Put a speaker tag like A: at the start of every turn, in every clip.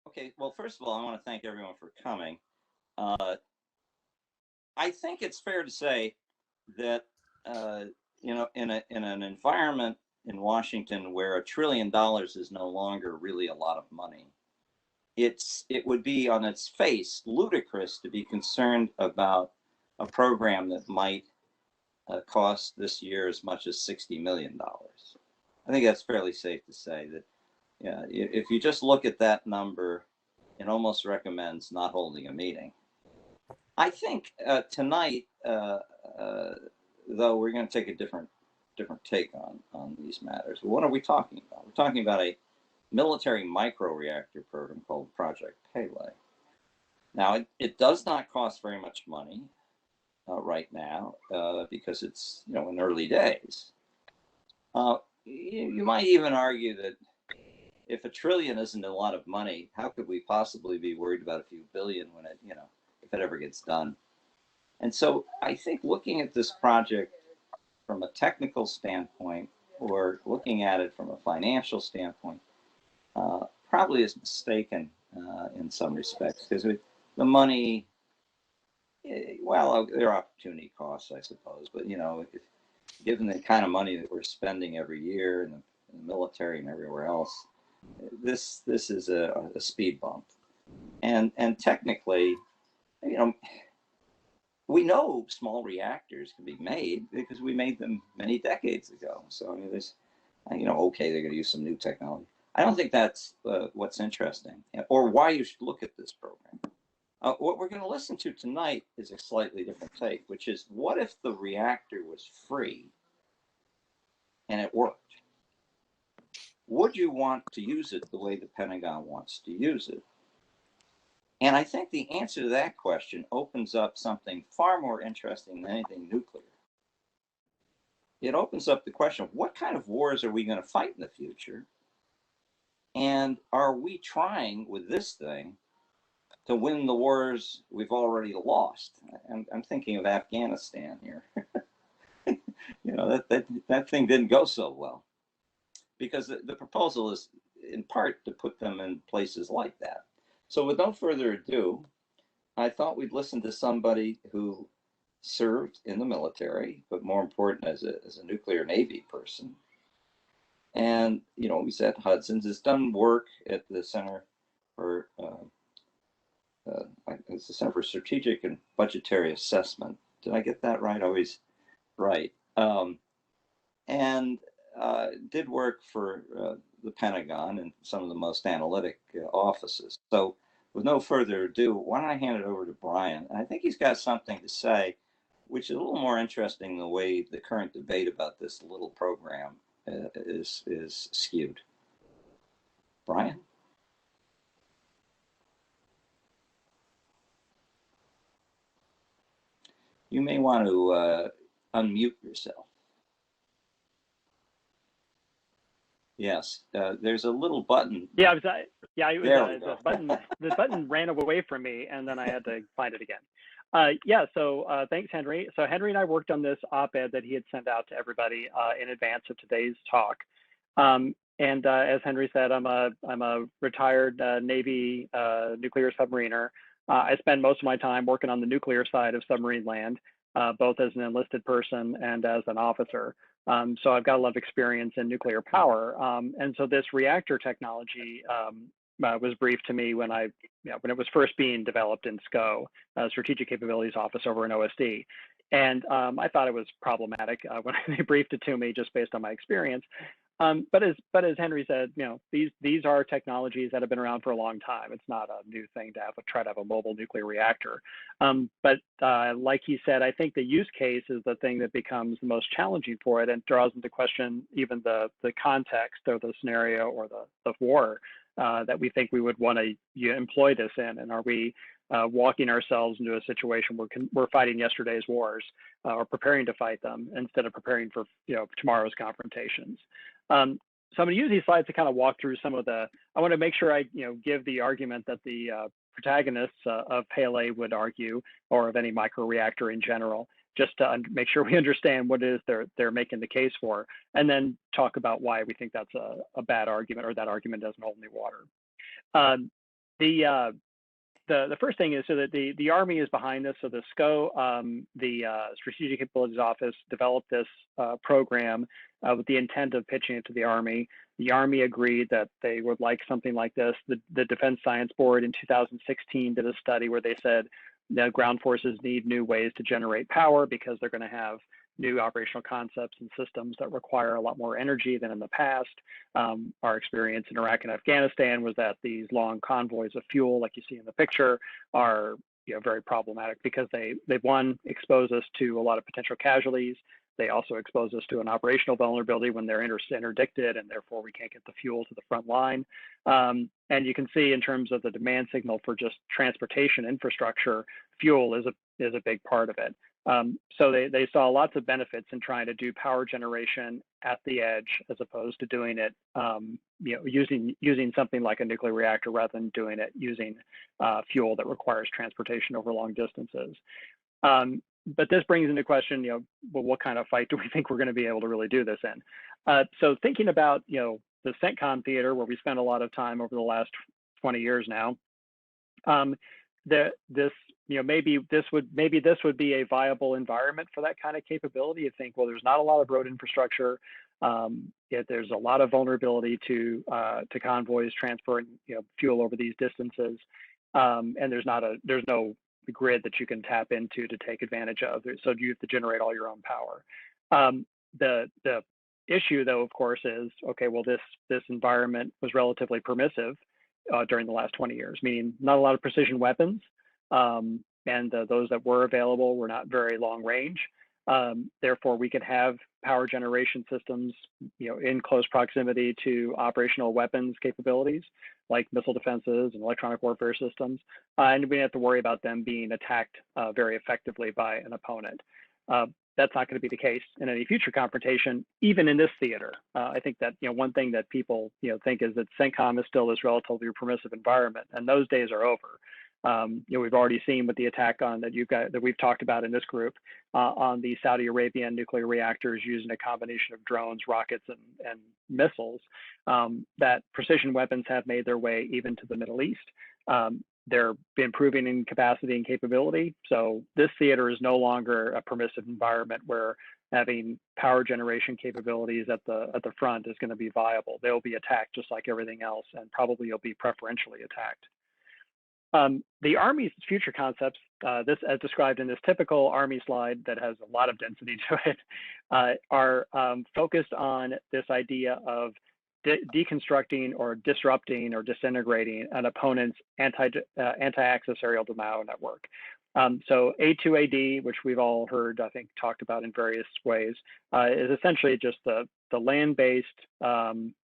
A: Okay, well, first of all, I want to thank everyone for coming. Uh, I think it's fair to say that in an environment in Washington where $1 trillion is no longer really a lot of money, it would be on its face ludicrous to be concerned about a program that might cost this year as much as $60 million. I think that's fairly safe to say that, yeah, if you just look at that number, it almost recommends not holding a meeting. I think tonight, though, we're going to take a different take on these matters. What are we talking about? We're talking about a military micro-reactor program called Project Pele. Now, it does not cost very much money right now because it's in early days. You might even argue that if $1 trillion isn't a lot of money, how could we possibly be worried about a few billion when if it ever gets done? And so I think looking at this project from a technical standpoint or looking at it from a financial standpoint probably is mistaken in some respects, because the money, well, there are opportunity costs, I suppose, but given the kind of money that we're spending every year in the military and everywhere else, this is a speed bump. And technically, we know small reactors can be made because we made them many decades ago. So there's, okay, they're going to use some new technology. I don't think that's what's interesting or why you should look at this program. What we're going to listen to tonight is a slightly different take, which is, what if the reactor was free and it worked? Would you want to use it the way the Pentagon wants to use it? And I think the answer to that question opens up something far more interesting than anything nuclear. It opens up the question of what kind of wars are we going to fight in the future? And are we trying with this thing to win the wars we've already lost? I'm thinking of Afghanistan here. That thing didn't go so well because the proposal is in part to put them in places like that. So with no further ado, I thought we'd listen to somebody who served in the military, but more important as a nuclear Navy person. And, he's at Hudson's, has done work at the Center for it's the Center for Strategic and Budgetary Assessment. Did I get that right? Always right. And did work for the Pentagon and some of the most analytic offices. So with no further ado, why don't I hand it over to Bryan? And I think he's got something to say, which is a little more interesting than the way the current debate about this little program is skewed. Bryan? You may want to unmute yourself. Yes, there's a little button.
B: Yeah, the button ran away from me, and then I had to find it again. So thanks, Henry. So Henry and I worked on this op-ed that he had sent out to everybody in advance of today's talk. And as Henry said, I'm a retired Navy nuclear submariner. I spend most of my time working on the nuclear side of submarine land, both as an enlisted person and as an officer. So I've got a lot of experience in nuclear power. And so this reactor technology was briefed to me when when it was first being developed in SCO, Strategic Capabilities Office over in OSD. And I thought it was problematic when they briefed it to me just based on my experience. But as Henry said, these are technologies that have been around for a long time. It's not a new thing to try to have a mobile nuclear reactor. But like he said, I think the use case is the thing that becomes the most challenging for it and draws into question even the context or the scenario or the war that we think we would want to employ this in. And are we walking ourselves into a situation where we're fighting yesterday's wars or preparing to fight them instead of preparing for tomorrow's confrontations? So I'm going to use these slides to kind of walk through some of I want to make sure I give the argument that the protagonists of Pele would argue, or of any microreactor in general, just to make sure we understand what it is they're making the case for, and then talk about why we think that's a bad argument or that argument doesn't hold any water. The first thing is so that the Army is behind this. So the SCO, the Strategic Capabilities Office, developed this program with the intent of pitching it to the Army. The Army agreed that they would like something like this. The Defense Science Board in 2016 did a study where they said that ground forces need new ways to generate power because they're going to have new operational concepts and systems that require a lot more energy than in the past. Our experience in Iraq and Afghanistan was that these long convoys of fuel, like you see in the picture, are very problematic because they one, expose us to a lot of potential casualties. They also expose us to an operational vulnerability when they're interdicted, and therefore we can't get the fuel to the front line. And you can see in terms of the demand signal for just transportation infrastructure, fuel is a big part of it. So they saw lots of benefits in trying to do power generation at the edge as opposed to doing it, using something like a nuclear reactor rather than doing it using fuel that requires transportation over long distances. But this brings into question, well, what kind of fight do we think we're going to be able to really do this in? So thinking about, the CENTCOM theater, where we spent a lot of time over the last 20 years now, maybe this would be a viable environment for that kind of capability. You think, well, there's not a lot of road infrastructure. There's a lot of vulnerability to convoys transporting fuel over these distances, and there's no grid that you can tap into to take advantage of. So you have to generate all your own power. The issue, though, of course, is okay. Well, this environment was relatively permissive during the last 20 years, meaning not a lot of precision weapons, and those that were available were not very long range. Therefore, we could have power generation systems, in close proximity to operational weapons capabilities, like missile defenses and electronic warfare systems, and we didn't have to worry about them being attacked very effectively by an opponent. That's not going to be the case in any future confrontation, even in this theater. I think that one thing that people think is that CENTCOM is still this relatively permissive environment, and those days are over. We've already seen with the attack that we've talked about in this group on the Saudi Arabian nuclear reactors using a combination of drones, rockets, and missiles, that precision weapons have made their way even to the Middle East. They're improving in capacity and capability. So this theater is no longer a permissive environment where having power generation capabilities at the front is going to be viable. They'll be attacked just like everything else, and probably you'll be preferentially attacked. The Army's future concepts, this as described in this typical Army slide that has a lot of density to it, are focused on this idea of deconstructing or disrupting or disintegrating an opponent's anti-access aerial denial network. So A2AD, which we've all heard, I think, talked about in various ways, is essentially just the land-based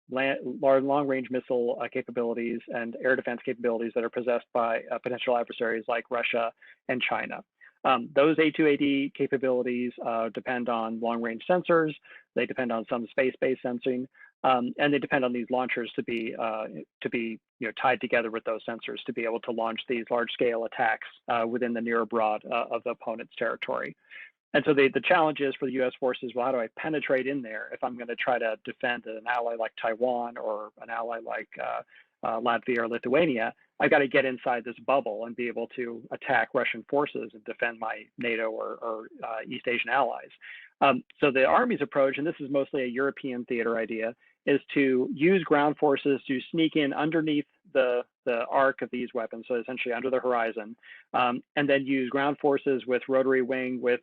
B: long-range missile capabilities and air defense capabilities that are possessed by potential adversaries like Russia and China. Those A2AD capabilities depend on long-range sensors. They depend on some space-based sensing, and they depend on these launchers to be tied together with those sensors to be able to launch these large-scale attacks within the near abroad of the opponent's territory. And so the challenge is for the U.S. forces, well, how do I penetrate in there if I'm going to try to defend an ally like Taiwan or an ally like Latvia or Lithuania? I've got to get inside this bubble and be able to attack Russian forces and defend my NATO or East Asian allies. So the Army's approach, and this is mostly a European theater idea, is to use ground forces to sneak in underneath the arc of these weapons, so essentially under the horizon, and then use ground forces with rotary wing, with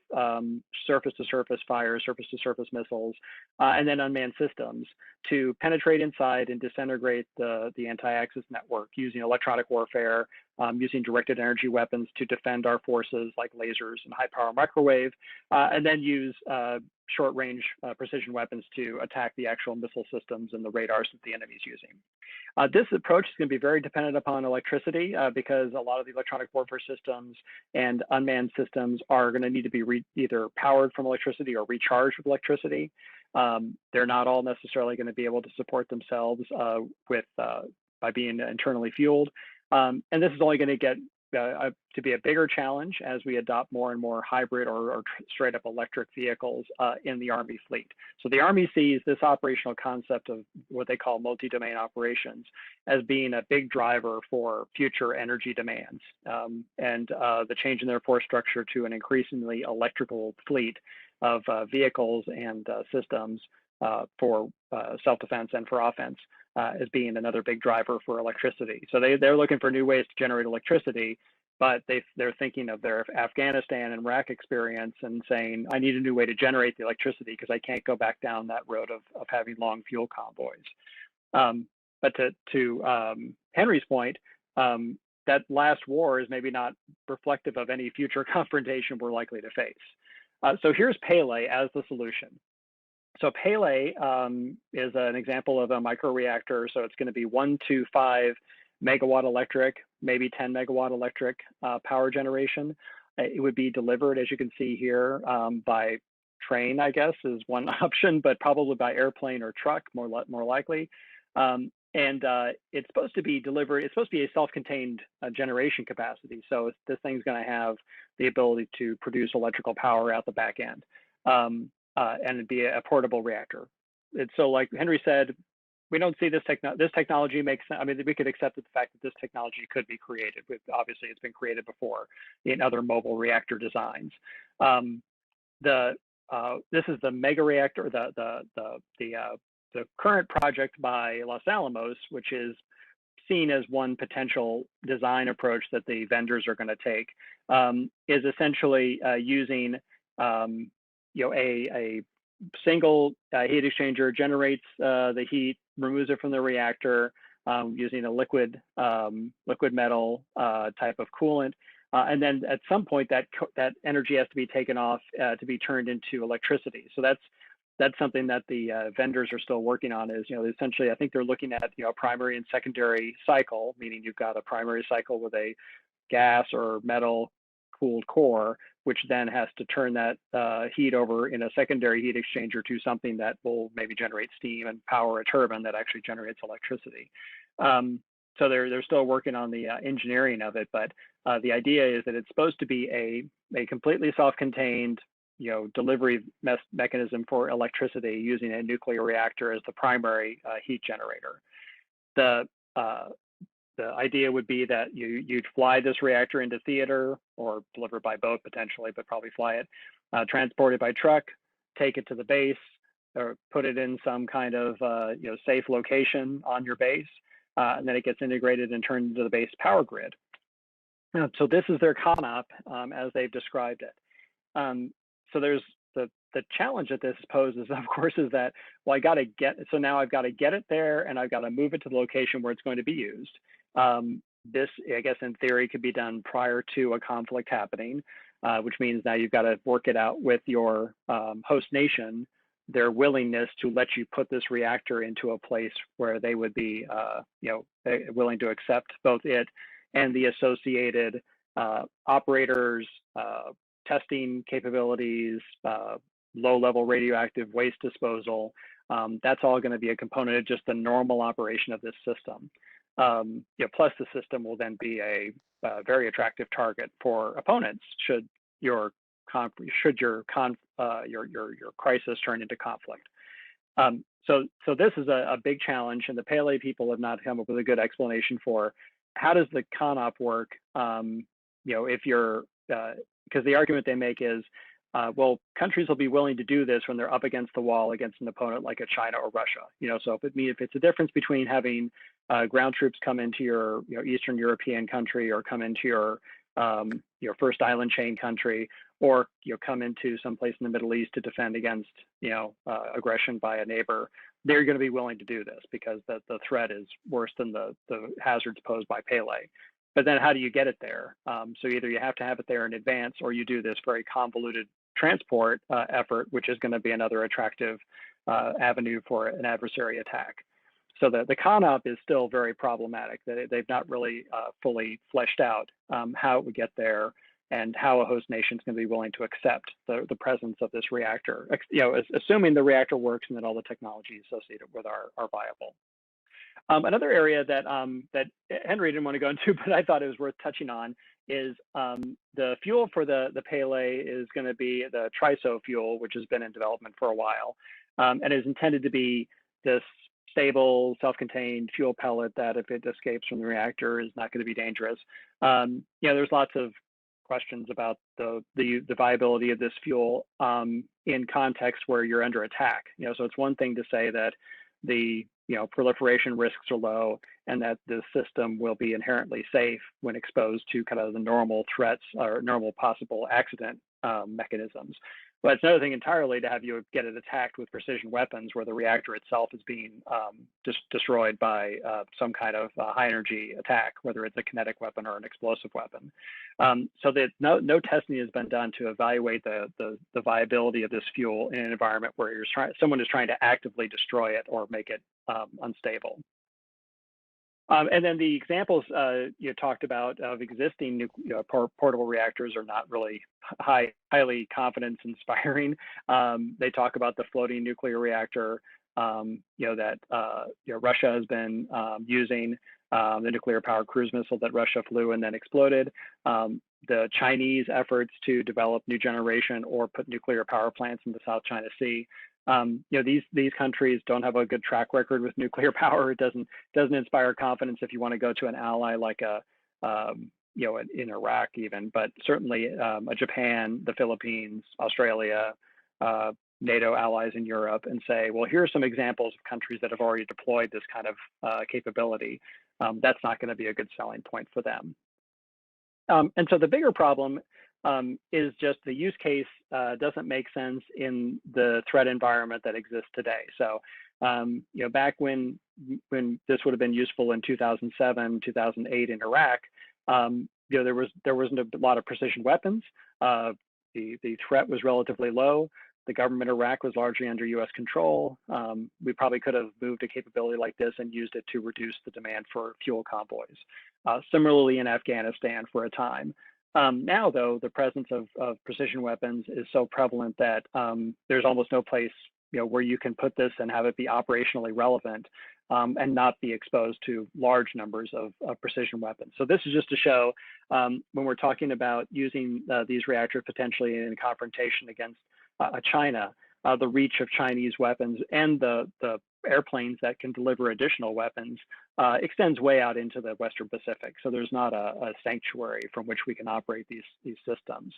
B: surface-to-surface fire, surface-to-surface missiles, and then unmanned systems to penetrate inside and disintegrate the anti-access network using electronic warfare, using directed energy weapons to defend our forces like lasers and high-power microwave, and then use short-range precision weapons to attack the actual missile systems and the radars that the enemy's using. This approach is going to be very dependent upon electricity because a lot of the electronic warfare systems and unmanned systems are going to need to be either powered from electricity or recharged with electricity. They're not all necessarily going to be able to support themselves by being internally fueled. And this is only going to get to be a bigger challenge as we adopt more and more hybrid or straight up electric vehicles in the Army fleet. So the Army sees this operational concept of what they call multi-domain operations as being a big driver for future energy demands, and the change in their force structure to an increasingly electrical fleet of vehicles and systems for self-defense and for offense as being another big driver for electricity. So they're looking for new ways to generate electricity, but they're thinking of their Afghanistan and Iraq experience and saying, I need a new way to generate the electricity because I can't go back down that road of having long fuel convoys. But to Henry's point, that last war is maybe not reflective of any future confrontation we're likely to face. So here's Pele as the solution. So Pele is an example of a micro-reactor. So it's going to be 1 to 5 megawatt electric, maybe 10 megawatt electric power generation. It would be delivered, as you can see here, by train, I guess, is one option, but probably by airplane or truck, more likely. And it's supposed to be delivered, it's supposed to be a self-contained generation capacity. So this thing's going to have the ability to produce electrical power out the back end. And it'd be a portable reactor. And so, like Henry said, we don't see this technology makes sense. I mean, we could accept the fact that this technology could be created. Obviously, it's been created before in other mobile reactor designs. This is the mega reactor, the current project by Los Alamos, which is seen as one potential design approach that the vendors are going to take, is essentially using a single heat exchanger generates the heat, removes it from the reactor using a liquid metal type of coolant, and then at some point that energy has to be taken off to be turned into electricity. So that's something that the vendors are still working on. Is essentially I think they're looking at primary and secondary cycle, meaning you've got a primary cycle with a gas or metal cooled core, which then has to turn that heat over in a secondary heat exchanger to something that will maybe generate steam and power a turbine that actually generates electricity. So they're still working on the engineering of it, but the idea is that it's supposed to be a completely self-contained delivery mechanism for electricity using a nuclear reactor as the primary heat generator. The idea would be that you'd fly this reactor into theater or deliver by boat potentially, but probably fly it, transport it by truck, take it to the base, or put it in some kind of safe location on your base, and then it gets integrated and turned into the base power grid. So this is their CONOP as they've described it. So there's the challenge that this poses, of course, is that, well, now I've got to get it there and I've got to move it to the location where it's going to be used. This, I guess, in theory, could be done prior to a conflict happening, which means now you've got to work it out with your host nation, their willingness to let you put this reactor into a place where they would be, willing to accept both it and the associated operators, testing capabilities, low-level radioactive waste disposal. That's all going to be a component of just the normal operation of this system. Plus, the system will then be a very attractive target for opponents should your crisis turn into conflict. So this is a big challenge, and the Pele people have not come up with a good explanation for how does the CONOP work. If you're because the argument they make is, well, countries will be willing to do this when they're up against the wall against an opponent like a China or Russia. So if it's a difference between having ground troops come into your Eastern European country or come into your first island chain country, or come into someplace in the Middle East to defend against aggression by a neighbor, they're going to be willing to do this because the threat is worse than the hazards posed by Pele. But then how do you get it there? So either you have to have it there in advance, or you do this very convoluted transport effort, which is going to be another attractive avenue for an adversary attack. So the CONOP is still very problematic. They've not really fully fleshed out how it would get there and how a host nation is going to be willing to accept the presence of this reactor, assuming the reactor works and that all the technology associated with are viable. Another area that that Henry didn't want to go into, but I thought it was worth touching on, is the fuel for the Pele is going to be the triso fuel, which has been in development for a while, and is intended to be this stable, self-contained fuel pellet that, if it escapes from the reactor, is not going to be dangerous. There's lots of questions about the viability of this fuel in context where you're under attack. So it's one thing to say that the proliferation risks are low and that the system will be inherently safe when exposed to kind of the normal threats or normal possible accident mechanisms. But it's another thing entirely to have you get it attacked with precision weapons where the reactor itself is being destroyed by some kind of high energy attack, whether it's a kinetic weapon or an explosive weapon. So that no testing has been done to evaluate the viability of this fuel in an environment where someone is trying to actively destroy it or make it unstable. And then the examples you talked about of existing portable reactors are not really highly confidence inspiring. They talk about the floating nuclear reactor, that Russia has been using, the nuclear powered cruise missile that Russia flew and then exploded. The Chinese efforts to develop new generation or put nuclear power plants in the South China Sea. These countries don't have a good track record with nuclear power. It doesn't inspire confidence if you want to go to an ally like in Iraq even, but certainly a Japan, the Philippines, Australia, NATO allies in Europe, and say, well, here are some examples of countries that have already deployed this kind of capability. That's not going to be a good selling point for them. And so the bigger problem is just the use case doesn't make sense in the threat environment that exists today. So, back when this would have been useful in 2007, 2008 in Iraq, there wasn't a lot of precision weapons. The threat was relatively low. The government of Iraq was largely under U.S. control. We probably could have moved a capability like this and used it to reduce the demand for fuel convoys. Similarly in Afghanistan for a time. Now, though, the presence of precision weapons is so prevalent that there's almost no place where you can put this and have it be operationally relevant and not be exposed to large numbers of precision weapons. So this is just to show when we're talking about using these reactors potentially in confrontation against China, the reach of Chinese weapons and the airplanes that can deliver additional weapons extends way out into the Western Pacific. So there's not a sanctuary from which we can operate these systems.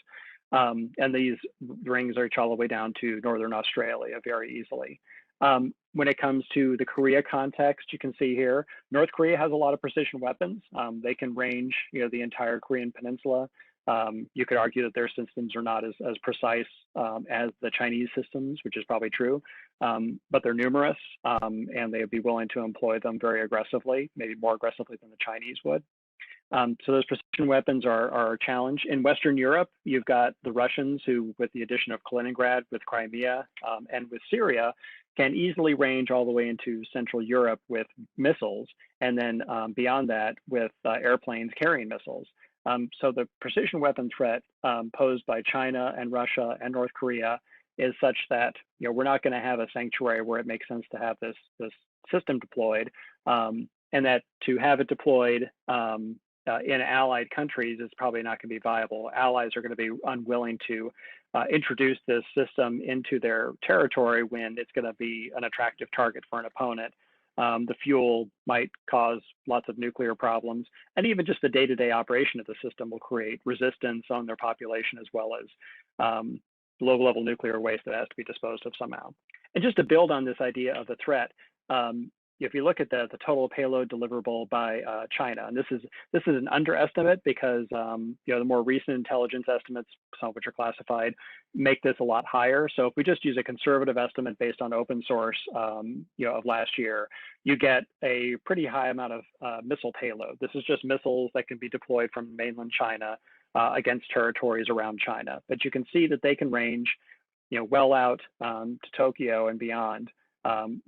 B: And these rings reach all the way down to Northern Australia very easily. When it comes to the Korea context, you can see here, North Korea has a lot of precision weapons. They can range the entire Korean peninsula. You could argue that their systems are not as precise as the Chinese systems, which is probably true, but they're numerous and they would be willing to employ them very aggressively, maybe more aggressively than the Chinese would. So those precision weapons are a challenge. In Western Europe, you've got the Russians who, with the addition of Kaliningrad, with Crimea, and with Syria, can easily range all the way into Central Europe with missiles, and then beyond that with airplanes carrying missiles. So the precision weapon threat posed by China and Russia and North Korea is such that we're not going to have a sanctuary where it makes sense to have this system deployed, and that to have it deployed in allied countries is probably not going to be viable. Allies are going to be unwilling to introduce this system into their territory when it's going to be an attractive target for an opponent. The fuel might cause lots of nuclear problems, and even just the day-to-day operation of the system will create resistance on their population, as well as low-level nuclear waste that has to be disposed of somehow. And just to build on this idea of the threat, if you look at the total payload deliverable by China, and this is an underestimate because the more recent intelligence estimates, some of which are classified, make this a lot higher. So if we just use a conservative estimate based on open source, of last year, you get a pretty high amount of missile payload. This is just missiles that can be deployed from mainland China against territories around China. But you can see that they can range, well out to Tokyo and beyond.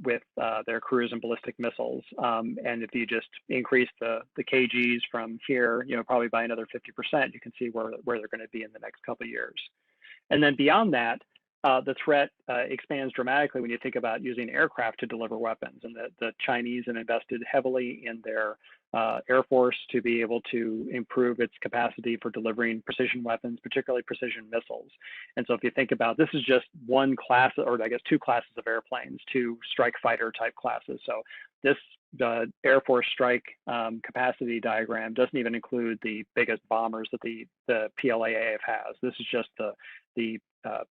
B: With their cruise and ballistic missiles. And if you just increase the kgs from here, probably by another 50%, you can see where they're going to be in the next couple of years. And then beyond that, the threat expands dramatically when you think about using aircraft to deliver weapons. And the Chinese have invested heavily in their Air Force to be able to improve its capacity for delivering precision weapons, particularly precision missiles. And so if you think about, this is just one class, or I guess two classes of airplanes, two strike fighter type classes. So this Air Force strike capacity diagram doesn't even include the biggest bombers that the PLAAF has. This is just the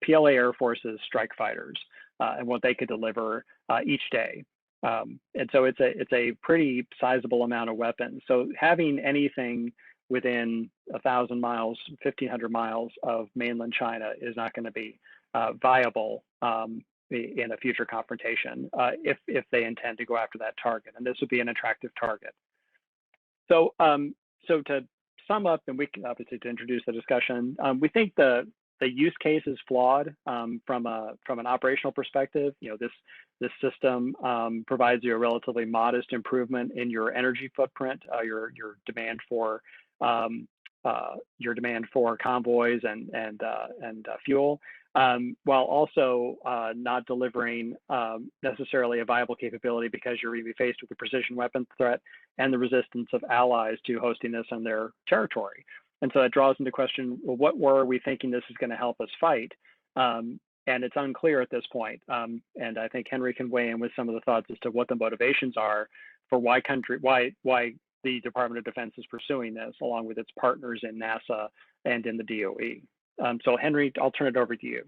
B: PLA Air Force's strike fighters and what they could deliver each day. And so it's a pretty sizable amount of weapons. So having anything within 1,000 miles, 1,500 miles of mainland China is not going to be viable in a future confrontation if they intend to go after that target. And this would be an attractive target. So so to sum up, and we can obviously to introduce the discussion, we think the use case is flawed from an operational perspective. You know, this system provides you a relatively modest improvement in your energy footprint, your demand for convoys and fuel, while also not delivering necessarily a viable capability, because you're going to be faced with the precision weapons threat and the resistance of allies to hosting this on their territory. And so it draws into question, well, what were we thinking this is going to help us fight? And it's unclear at this point. And I think Henry can weigh in with some of the thoughts as to what the motivations are for why the Department of Defense is pursuing this, along with its partners in NASA and in the DOE. So Henry, I'll turn it over to you.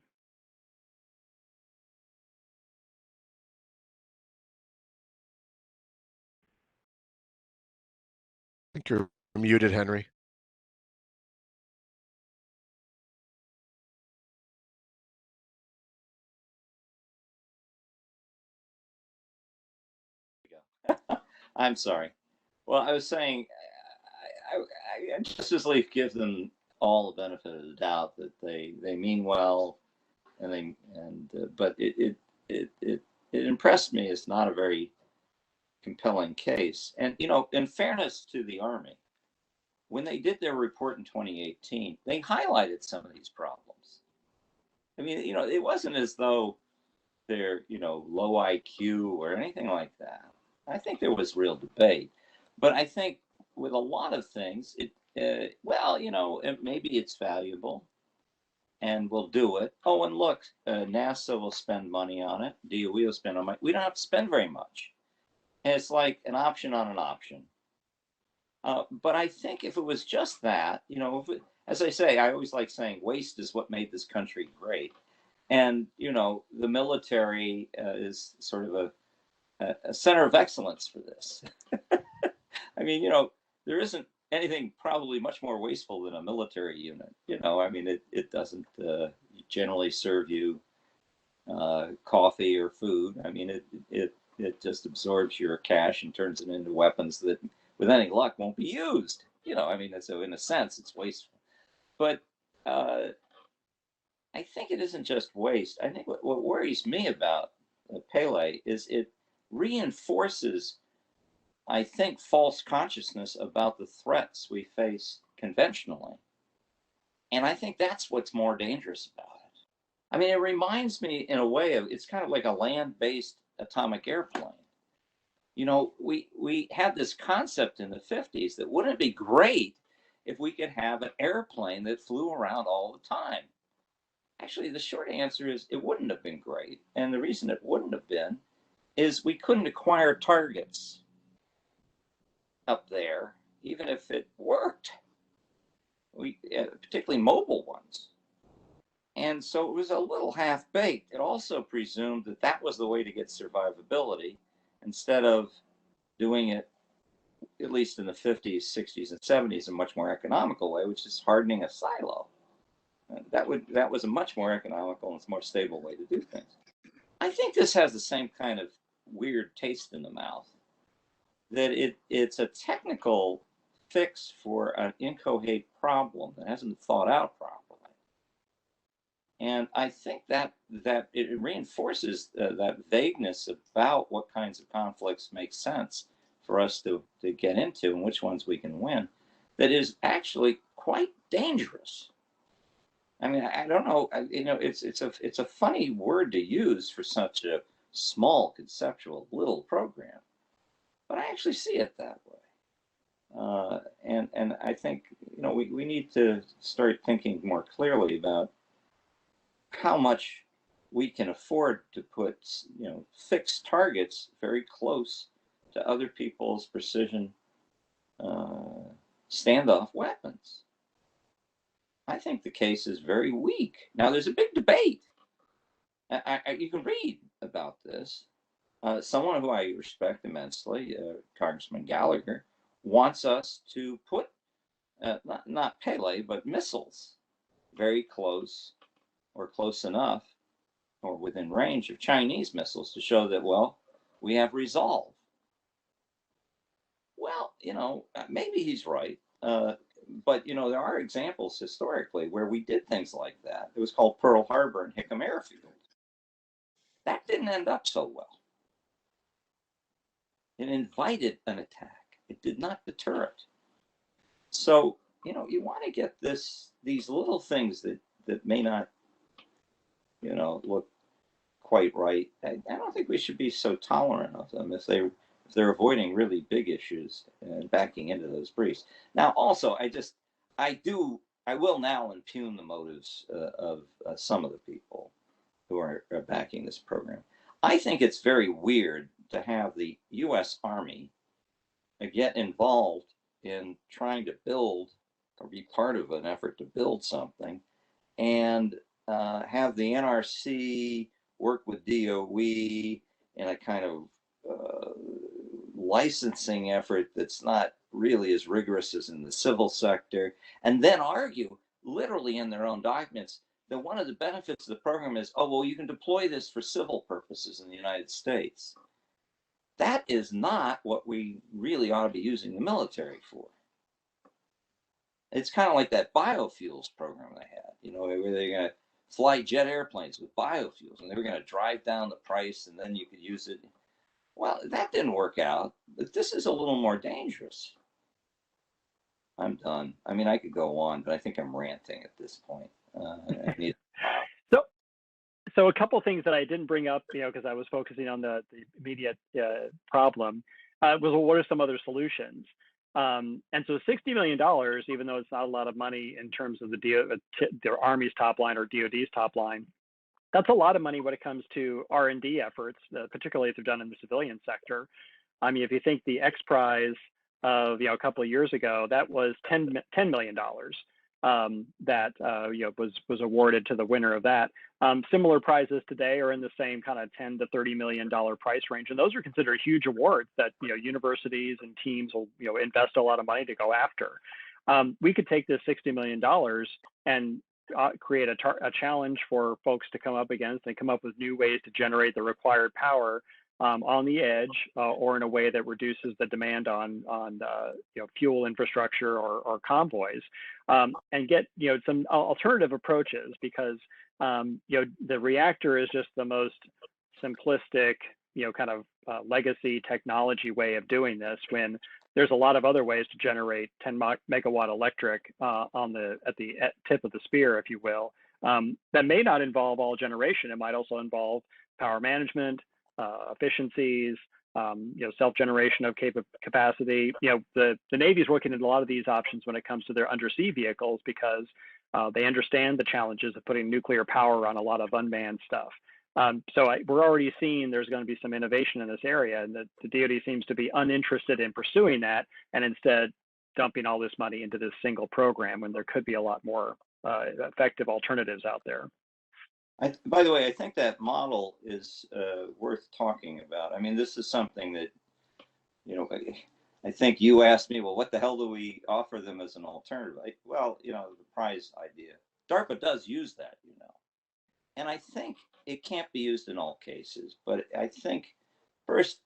C: I think you're muted, Henry.
A: I'm sorry. Well, I was saying, I just as lief give them all the benefit of the doubt that they mean well, but it impressed me as not a very compelling case. And you know, in fairness to the Army, when they did their report in 2018, they highlighted some of these problems. I mean, you know, it wasn't as though they're, you know, low IQ or anything like that. I think there was real debate, but I think with a lot of things, well, you know, maybe it's valuable, and we'll do it. Oh, and look, NASA will spend money on it. DOE will spend on it. We don't have to spend very much, and it's like an option on an option. But I think if it was just that, you know, as I say, I always like saying waste is what made this country great. And, you know, the military is sort of a center of excellence for this. I mean, you know, there isn't anything probably much more wasteful than a military unit. You know, I mean, it doesn't generally serve you coffee or food. I mean, it just absorbs your cash and turns it into weapons that, with any luck, won't be used. You know, I mean, so in a sense, it's wasteful. But I think it isn't just waste. I think what worries me about Pele is it reinforces, I think, false consciousness about the threats we face conventionally. And I think that's what's more dangerous about it. I mean, it reminds me in a way of, it's kind of like a land-based atomic airplane. You know, we had this concept in the 50s that wouldn't it be great if we could have an airplane that flew around all the time? Actually, the short answer is it wouldn't have been great. And the reason it wouldn't have been is we couldn't acquire targets up there, even if it worked. Particularly mobile ones. And so it was a little half-baked. It also presumed that that was the way to get survivability, instead of doing it, at least in the 50s, 60s, and 70s, a much more economical way, which is hardening a silo. That was a much more economical and more stable way to do things. I think this has the same kind of weird taste in the mouth, that it's a technical fix for an inchoate problem that hasn't been thought out properly. And I think that it reinforces that vagueness about what kinds of conflicts make sense for us to get into and which ones we can win, that is actually quite dangerous. I mean, I don't know. You know, it's a funny word to use for such a small, conceptual little program, but I actually see it that way. And I think, you know, we need to start thinking more clearly about how much we can afford to put, you know, fixed targets very close to other people's precision standoff weapons. I think the case is very weak. Now, there's a big debate. You can read about this. Someone who I respect immensely, Congressman Gallagher, wants us to put not Pele, but missiles very close or close enough or within range of Chinese missiles to show that, well, we have resolve. Well, you know, maybe he's right. But, you know, there are examples historically where we did things like that. It was called Pearl Harbor and Hickam Airfield. That didn't end up so well. It invited an attack. It did not deter it. So, you know, you want to get these little things that may not, you know, look quite right. I don't think we should be so tolerant of them if they're avoiding really big issues and backing into those briefs. Now, also, I will now impugn the motives of some of the people who are backing this program. I think it's very weird to have the U.S. Army get involved in trying to build or be part of an effort to build something, and have the NRC work with DOE in a kind of licensing effort that's not really as rigorous as in the civil sector, and then argue literally in their own documents that one of the benefits of the program is, oh, well, you can deploy this for civil purposes in the United States. That is not what we really ought to be using the military for. It's kind of like that biofuels program they had, you know, where they're going to fly jet airplanes with biofuels, and they were going to drive down the price, and then you could use it. Well, that didn't work out, but this is a little more dangerous. I'm done. I mean, I could go on, but I think I'm ranting at this point.
B: So a couple of things that I didn't bring up, you know, because I was focusing on the immediate problem, was, well, what are some other solutions? And so $60 million, even though it's not a lot of money in terms of their Army's top line or DoD's top line, that's a lot of money when it comes to R&D efforts, particularly if they're done in the civilian sector. I mean, if you think the X Prize of, you know, a couple of years ago, that was $10 million that you know, was awarded to the winner of that. Similar prizes today are in the same kind of $10 to $30 million price range, and those are considered huge awards that, you know, universities and teams will, you know, invest a lot of money to go after. We could take this $60 million and create a challenge for folks to come up against and come up with new ways to generate the required power on the edge, or in a way that reduces the demand on you know, fuel infrastructure or convoys, and get, you know, some alternative approaches, because you know, the reactor is just the most simplistic, you know, kind of legacy technology way of doing this, when there's a lot of other ways to generate 10 megawatt electric at the tip of the spear, if you will, that may not involve all generation. It might also involve power management, efficiencies, you know, self-generation of capacity. You know, the Navy's looking at a lot of these options when it comes to their undersea vehicles, because they understand the challenges of putting nuclear power on a lot of unmanned stuff. So we're already seeing there's going to be some innovation in this area, and the DoD seems to be uninterested in pursuing that, and instead dumping all this money into this single program when there could be a lot more effective alternatives out there.
A: By the way, I think that model is worth talking about. I mean, this is something that, you know, I think you asked me, well, what the hell do we offer them as an alternative? Well, you know, the prize idea. DARPA does use that, you know. And I think it can't be used in all cases, but I think first,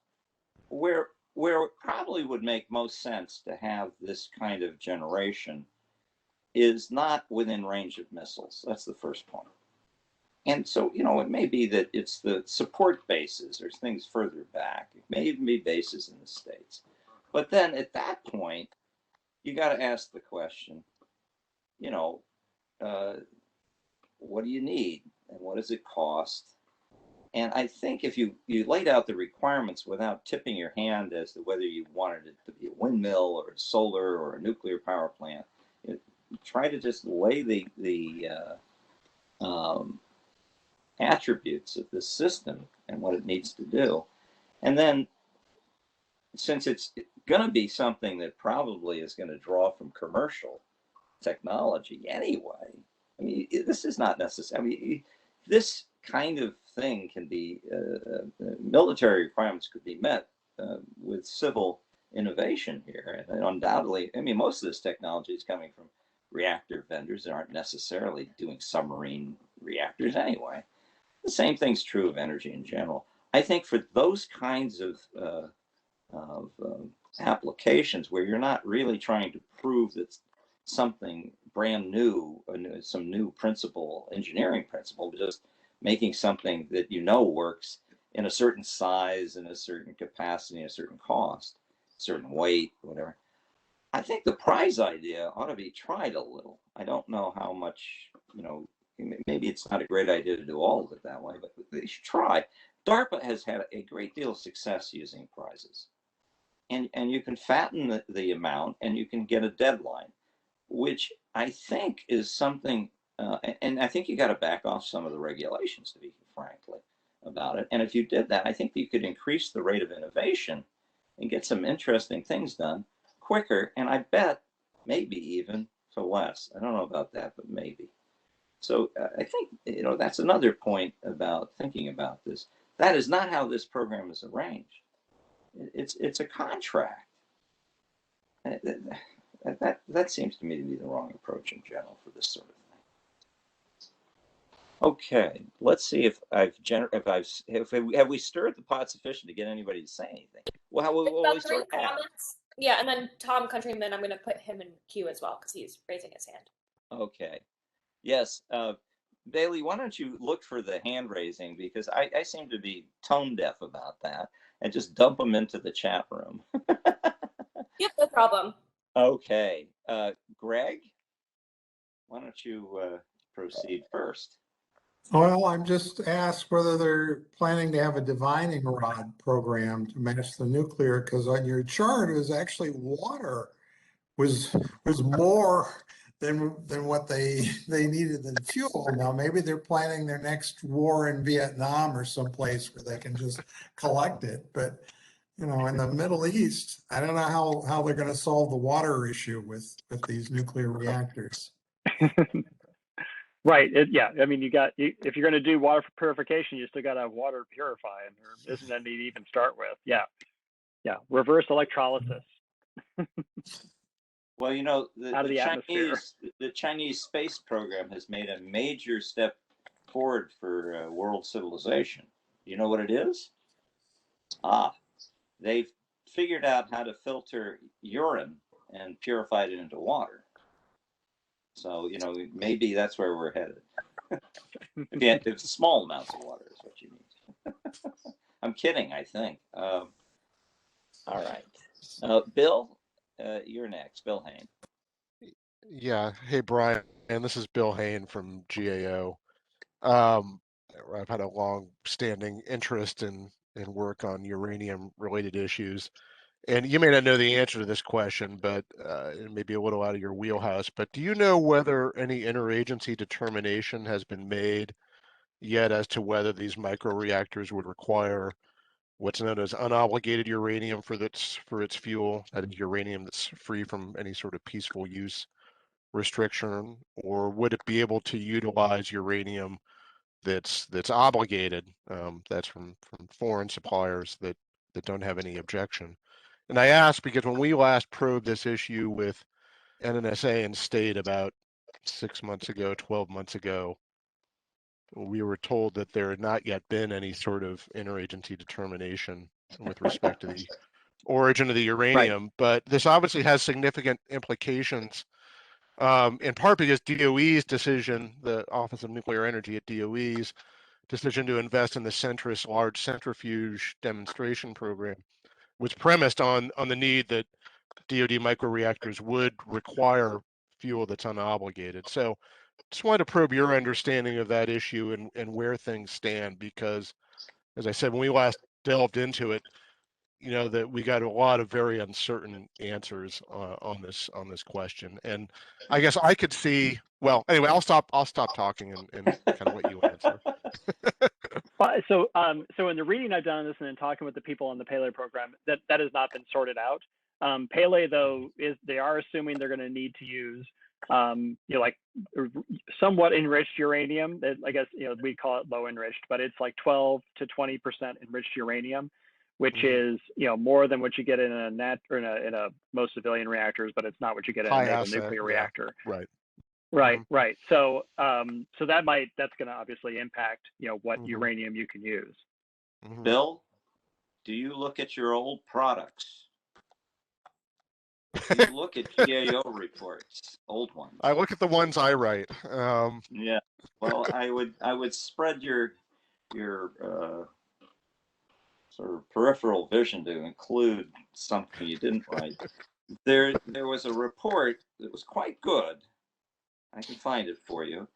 A: where it probably would make most sense to have this kind of generation is not within range of missiles. That's the first point. And so, you know, it may be that it's the support bases or things further back. It may even be bases in the States. But then at that point, you got to ask the question, you know, what do you need and what does it cost? And I think if you laid out the requirements without tipping your hand as to whether you wanted it to be a windmill or a solar or a nuclear power plant, try to just lay the attributes of the system and what it needs to do. And then, since it's going to be something that probably is going to draw from commercial technology anyway, I mean, this is not necessary. I mean, this kind of thing can be, military requirements could be met with civil innovation here. And undoubtedly, I mean, most of this technology is coming from reactor vendors that aren't necessarily doing submarine reactors anyway. The same thing's true of energy in general. I think for those kinds of applications where you're not really trying to prove that something brand new, some new principle, engineering principle, just making something that you know works in a certain size, in a certain capacity, a certain cost, certain weight, whatever. I think the prize idea ought to be tried a little. I don't know how much, maybe it's not a great idea to do all of it that way, but they should try. DARPA has had a great deal of success using prizes. And you can fatten the amount and you can get a deadline, which I think is something, and I think you got to back off some of the regulations, to be frankly about it. And if you did that, I think you could increase the rate of innovation and get some interesting things done quicker, and I bet maybe even for less. I don't know about that, but maybe. So I think, that's another point about thinking about this. That is not how this program is arranged. It's a contract. That seems to me to be the wrong approach in general for this sort of thing. Okay, let's see if have we stirred the pot sufficient to get anybody to say anything? Well, how will we start?
D: Yeah, and then Tom Countryman, I'm going to put him in queue as well because he's raising his hand.
A: Okay. Yes. Bailey, why don't you look for the hand raising, because I seem to be tone deaf about that, and just dump them into the chat room.
D: Yep, no problem.
A: Okay. Greg, why don't you proceed first?
E: Well, I'm just asked whether they're planning to have a divining rod program to match the nuclear, because on your chart, it was actually water was more than what they needed than fuel. Now, maybe they're planning their next war in Vietnam or someplace where they can just collect it. But, in the Middle East, I don't know how they're going to solve the water issue with these nuclear reactors.
B: Right. Yeah. I mean, if you're going to do water purification, you still got to have water purifying, or isn't that need to even start with? Yeah. Yeah. Reverse electrolysis.
A: Well,
B: out of the atmosphere.
A: The Chinese space program has made a major step forward for world civilization. You know what it is? They've figured out how to filter urine and purify it into water. So, maybe that's where we're headed. If small amounts of water is what you need. I'm kidding, I think. All right. Bill, you're next. Bill Hain.
C: Yeah. Hey, Brian. And this is Bill Hain from GAO. I've had a long-standing interest in work on uranium-related issues. And you may not know the answer to this question, but it may be a little out of your wheelhouse. But do you know whether any interagency determination has been made yet as to whether these micro-reactors would require what's known as unobligated uranium for its fuel, that is uranium that's free from any sort of peaceful use restriction, or would it be able to utilize uranium that's obligated, that's from foreign suppliers that don't have any objection? And I ask because when we last probed this issue with NNSA and state about 6 months ago, 12 months ago, we were told that there had not yet been any sort of interagency determination with respect to the origin of the uranium. Right. But this obviously has significant implications, in part because DOE's decision, the Office of Nuclear Energy at DOE's decision to invest in the Centrus Large Centrifuge demonstration program was premised on the need that DoD microreactors would require fuel that's unobligated. So just wanted to probe your understanding of that issue and where things stand, because, as I said, when we last delved into it, that we got a lot of very uncertain answers on this question. And I guess I could see. Well, anyway, I'll stop talking and kind of let you answer.
B: So in the reading I've done on this and then talking with the people on the Pele program, that has not been sorted out. Pele, though, they are assuming they're going to need to use like somewhat enriched uranium. I guess we call it low enriched, but it's like 12 to 20% enriched uranium, which is more than what you get in a most civilian reactors, but it's not what you get in a naval nuclear reactor.
C: Right.
B: Right. So that's going to obviously impact what uranium you can use.
A: Bill, do you look at your old products? Do you look at GAO reports, old ones?
C: I look at the ones I write.
A: Yeah. Well, I would spread your sort of peripheral vision to include something you didn't write. There was a report that was quite good. I can find it for you,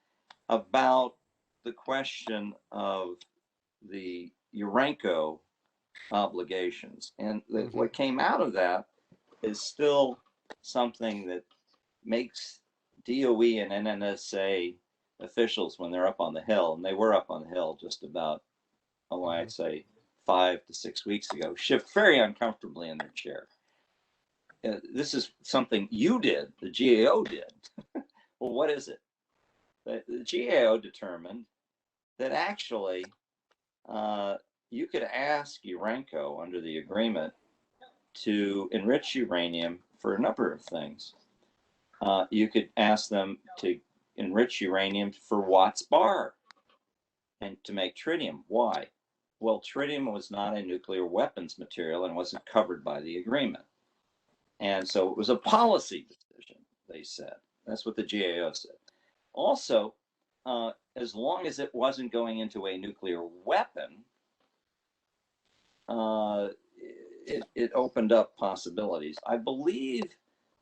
A: about the question of the Urenco obligations. And what came out of that is still something that makes DOE and NNSA officials, when they're up on the Hill, and they were up on the Hill just about, I'd say 5 to 6 weeks ago, shift very uncomfortably in their chair. This is something you did, the GAO did. Well, what is it? The GAO determined that actually you could ask Urenco under the agreement to enrich uranium for a number of things. You could ask them to enrich uranium for Watts bar and to make tritium. Why? Well, tritium was not a nuclear weapons material and wasn't covered by the agreement. And so it was a policy decision, they said. That's what the GAO said. Also, as long as it wasn't going into a nuclear weapon, it opened up possibilities. I believe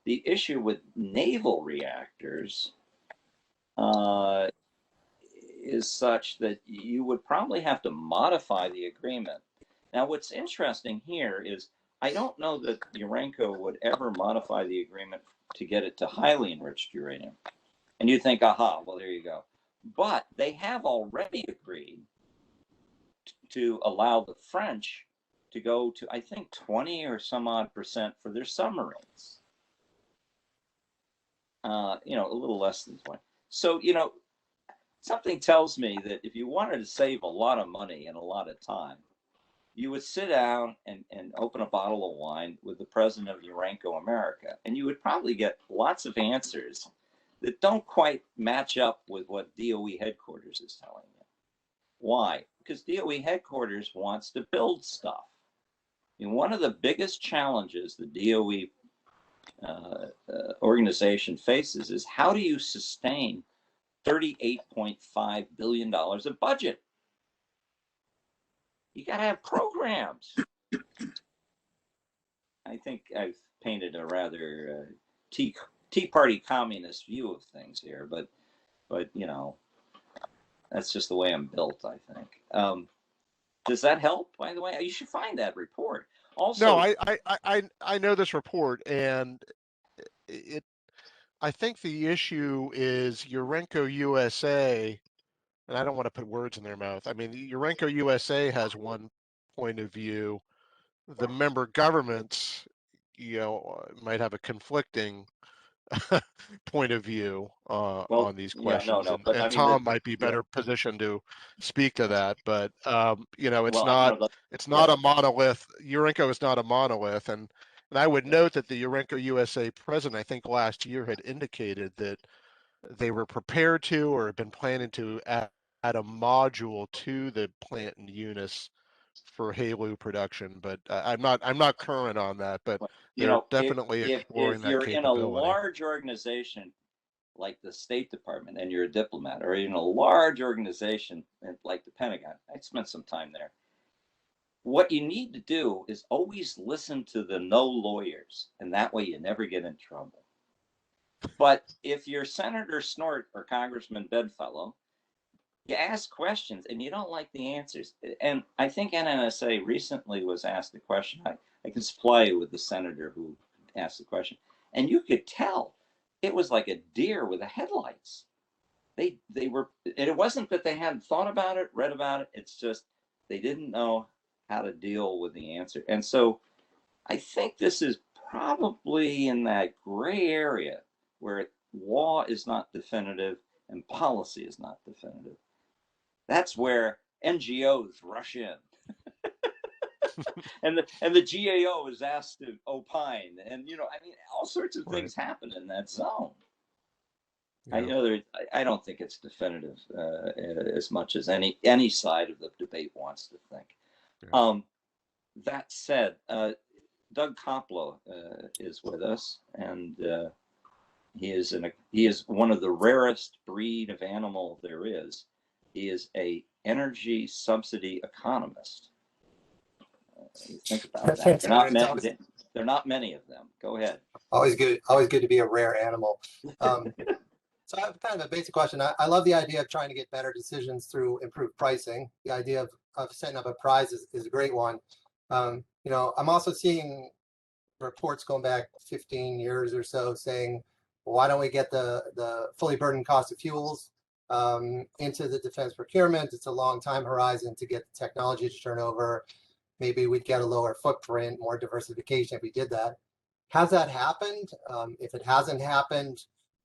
A: the issue with naval reactors is such that you would probably have to modify the agreement. Now, what's interesting here is I don't know that Urenco would ever modify the agreement to get it to highly enriched uranium. And you think, aha, well, there you go. But they have already agreed to allow the French to go to, I think, 20 or some odd percent for their submarines. A little less than 20. So, something tells me that if you wanted to save a lot of money and a lot of time, you would sit down and open a bottle of wine with the president of Urenco America, and you would probably get lots of answers that don't quite match up with what DOE headquarters is telling you. Why? Because DOE headquarters wants to build stuff. And one of the biggest challenges the DOE organization faces is how do you sustain $38.5 billion of budget? You got to have programs. I think I've painted a rather Tea Party communist view of things here, but that's just the way I'm built, I think. Does that help, by the way? You should find that report. Also,
C: no, I know this report, and I think the issue is Urenco USA, and I don't want to put words in their mouth. I mean, Urenco USA has one point of view. The member governments, might have a conflicting point of view on these questions.
A: Yeah, no,
C: and Tom might be better positioned to speak to that. But it's not a monolith. Urenco is not a monolith, and I would note that the Urenco USA president, I think last year, had indicated that they were prepared to or had been planning to add a module to the plant in Eunice for HALEU production, but I'm not current on that. But they're definitely exploring that capability.
A: If you're in a large organization like the State Department and you're a diplomat, or in a large organization like the Pentagon, I spent some time there. What you need to do is always listen to the no lawyers, and that way you never get in trouble. But if you're Senator Snort or Congressman Bedfellow, you ask questions and you don't like the answers. And I think NNSA recently was asked a question. I can play with the senator who asked the question, and you could tell it was like a deer with the headlights. They were, and it wasn't that they hadn't thought about it, read about it. It's just they didn't know how to deal with the answer. And so I think this is probably in that gray area where law is not definitive and policy is not definitive. That's where NGOs rush in. and the GAO is asked to opine. And, you know, I mean, all sorts of things happen in that zone. Yeah. I don't think it's definitive as much as any side of the debate wants to think. Yeah. That said, Doug Koplo is with us, and he is one of the rarest breed of animal there is. He is a energy subsidy economist. Think about that. They're not many of them. Go ahead.
F: Always good to be a rare animal. So I have kind of a basic question. I love the idea of trying to get better decisions through improved pricing. The idea of setting up a prize is a great one. You know, I'm also seeing reports going back 15 years or so saying, well, why don't we get the fully burdened cost of fuels into the defense procurement? It's a long time horizon to get the technology to turn over. Maybe we'd get a lower footprint, more diversification if we did that. Has that happened? If it hasn't happened,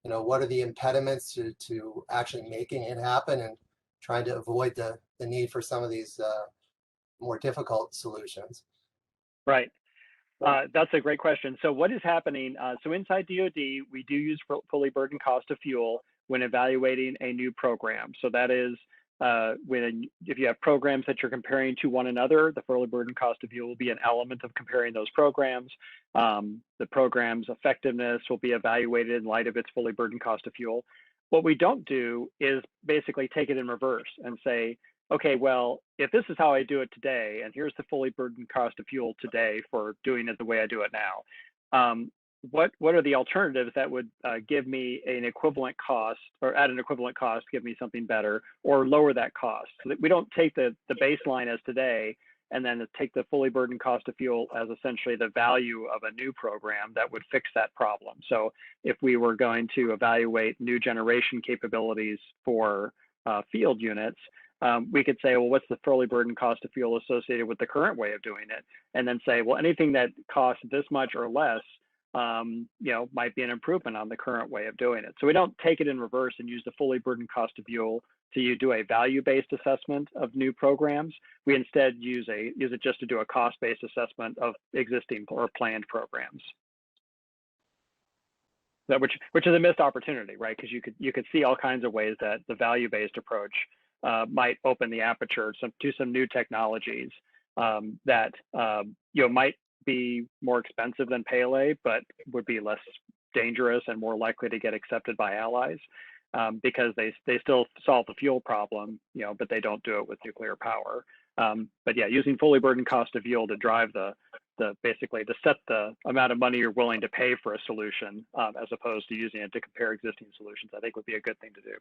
F: you know, what are the impediments to actually making it happen and trying to avoid the need for some of these more difficult solutions?
B: Right. That's a great question. So what is happening? So inside DoD, we do use fully burdened cost of fuel when evaluating a new program. So that is if you have programs that you're comparing to one another, the fully burdened cost of fuel will be an element of comparing those programs. The program's effectiveness will be evaluated in light of its fully burdened cost of fuel. What we don't do is basically take it in reverse and say, okay, well, if this is how I do it today, and here's the fully burdened cost of fuel today for doing it the way I do it now, what are the alternatives that would give me an equivalent cost, or at an equivalent cost, give me something better, or lower that cost? So that we don't take the baseline as today and then take the fully burdened cost of fuel as essentially the value of a new program that would fix that problem. So if we were going to evaluate new generation capabilities for field units, we could say, well, what's the fully burdened cost of fuel associated with the current way of doing it? And then say, well, anything that costs this much or less, you know, might be an improvement on the current way of doing it. So we don't take it in reverse and use the fully burdened cost of fuel to do a value-based assessment of new programs. We instead use it just to do a cost-based assessment of existing or planned programs. That which is a missed opportunity, right? Because you could see all kinds of ways that the value-based approach might open the aperture to some new technologies that you know, might be more expensive than Pele, but would be less dangerous and more likely to get accepted by allies because they still solve the fuel problem, you know, but they don't do it with nuclear power. But yeah, using fully burdened cost of fuel to drive basically to set the amount of money you're willing to pay for a solution as opposed to using it to compare existing solutions, I think would be a good thing to do.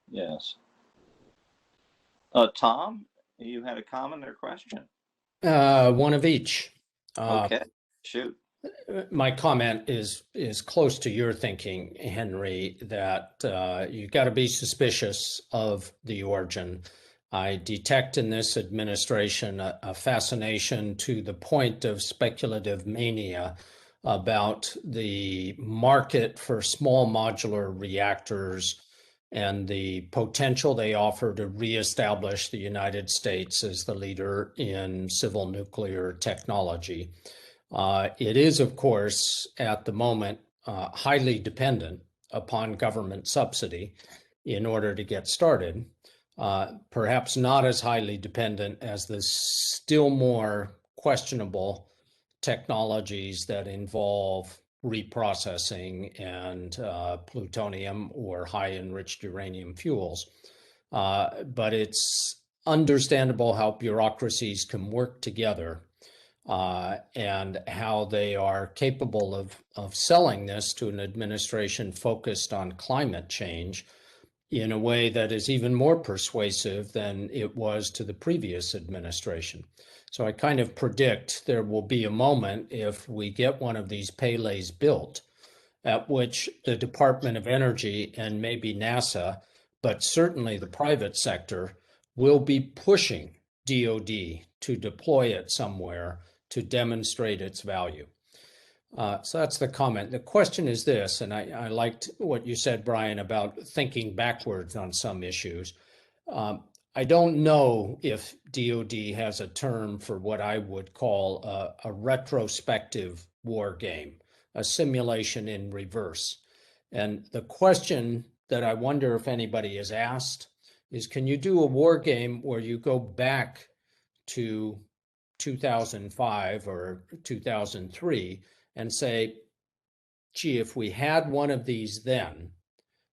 A: Yes. Tom, you had a comment or question?
G: One of each.
A: Okay, shoot.
G: My comment is close to your thinking, Henry, that you got to be suspicious of the origin. I detect in this administration a fascination to the point of speculative mania about the market for small modular reactors and the potential they offer to reestablish the United States as the leader in civil nuclear technology. It is, of course, at the moment, highly dependent upon government subsidy in order to get started. Perhaps not as highly dependent as the still more questionable technologies that involve reprocessing and plutonium or high enriched uranium fuels. But it's understandable how bureaucracies can work together and how they are capable of selling this to an administration focused on climate change in a way that is even more persuasive than it was to the previous administration. So I kind of predict there will be a moment, if we get one of these Pele's built, at which the Department of Energy and maybe NASA, but certainly the private sector, will be pushing DoD to deploy it somewhere to demonstrate its value. So that's the comment. The question is this, and I liked what you said, Bryan, about thinking backwards on some issues. I don't know if DoD has a term for what I would call a retrospective war game, a simulation in reverse. And the question that I wonder if anybody has asked is, can you do a war game where you go back to 2005 or 2003 and say, gee, if we had one of these then,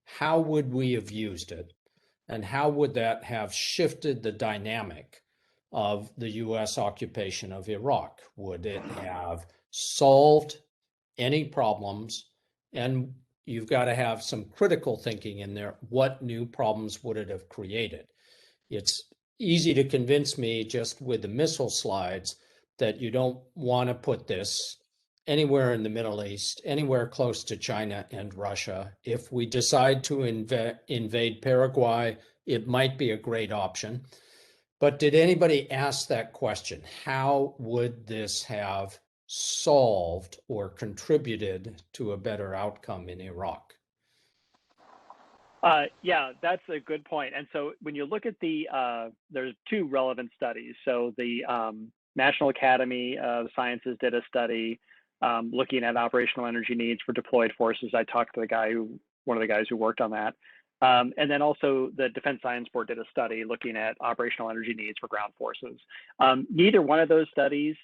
G: how would we have used it? And how would that have shifted the dynamic of the US occupation of Iraq? Would it have solved any problems? And you've got to have some critical thinking in there. What new problems would it have created? It's easy to convince me just with the missile slides that you don't want to put this anywhere in the Middle East, anywhere close to China and Russia. If we decide to invade Paraguay, it might be a great option. But did anybody ask that question? How would this have solved or contributed to a better outcome in Iraq?
B: Yeah, that's a good point. And so when you look at there's two relevant studies. So the National Academy of Sciences did a study looking at operational energy needs for deployed forces. I talked to one of the guys who worked on that. And then also the Defense Science Board did a study looking at operational energy needs for ground forces. Neither one of those studies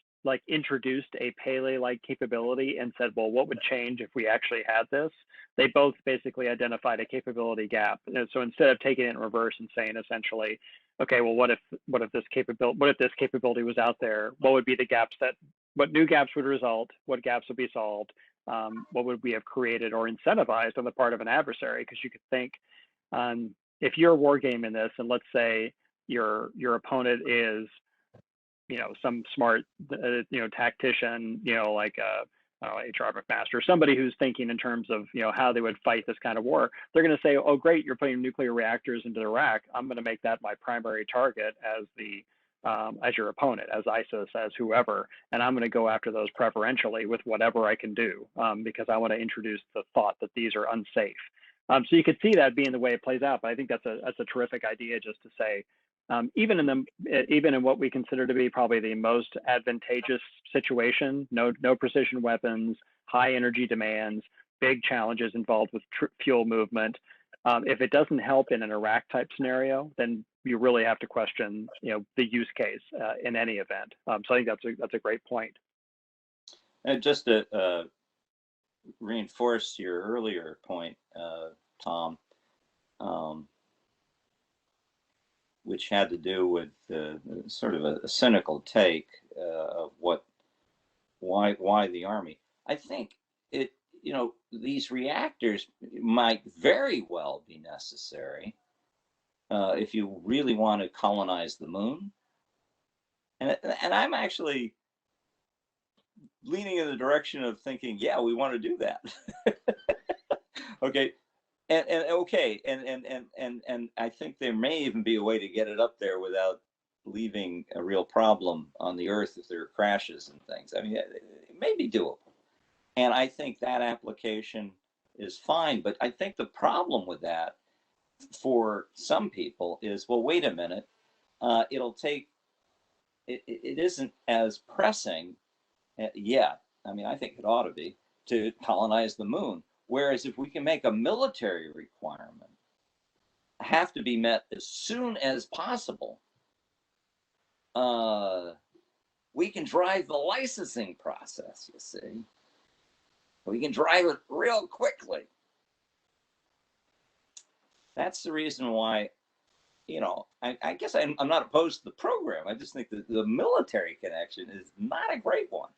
B: introduced a Pele-like capability and said, well, what would change if we actually had this? They both basically identified a capability gap. And so instead of taking it in reverse and saying essentially, okay, well, what if this capability was out there? What would be the gaps what new gaps would result? What gaps would be solved? What would we have created or incentivized on the part of an adversary? Because you could think, if you're a war game in this, and let's say your opponent is, some smart, tactician, like H.R. McMaster, somebody who's thinking in terms of, how they would fight this kind of war. They're going to say, oh, great, you're putting nuclear reactors into Iraq. I'm going to make that my primary target as your opponent, as ISIS, as whoever, and I'm going to go after those preferentially with whatever I can do, because I want to introduce the thought that these are unsafe. So you could see that being the way it plays out. But I think that's a terrific idea, just to say, even in what we consider to be probably the most advantageous situation, no precision weapons, high energy demands, big challenges involved with fuel movement. If it doesn't help in an Iraq type scenario, then you really have to question, the use case in any event. So I think that's a great point.
A: And just to reinforce your earlier point, Tom, which had to do with sort of a cynical take of why the Army. I think these reactors might very well be necessary if you really want to colonize the moon. And I'm actually leaning in the direction of thinking, yeah, we want to do that. Okay. And I think there may even be a way to get it up there without leaving a real problem on the Earth if there are crashes and things. I mean, it may be doable. And I think that application is fine. But I think the problem with that for some people is, well, wait a minute, it isn't as pressing yet. I mean, I think it ought to be to colonize the moon. Whereas if we can make a military requirement have to be met as soon as possible, we can drive the licensing process, you see. We can drive it real quickly. That's the reason why I guess I'm not opposed to the program. I just think that the military connection is not a great one.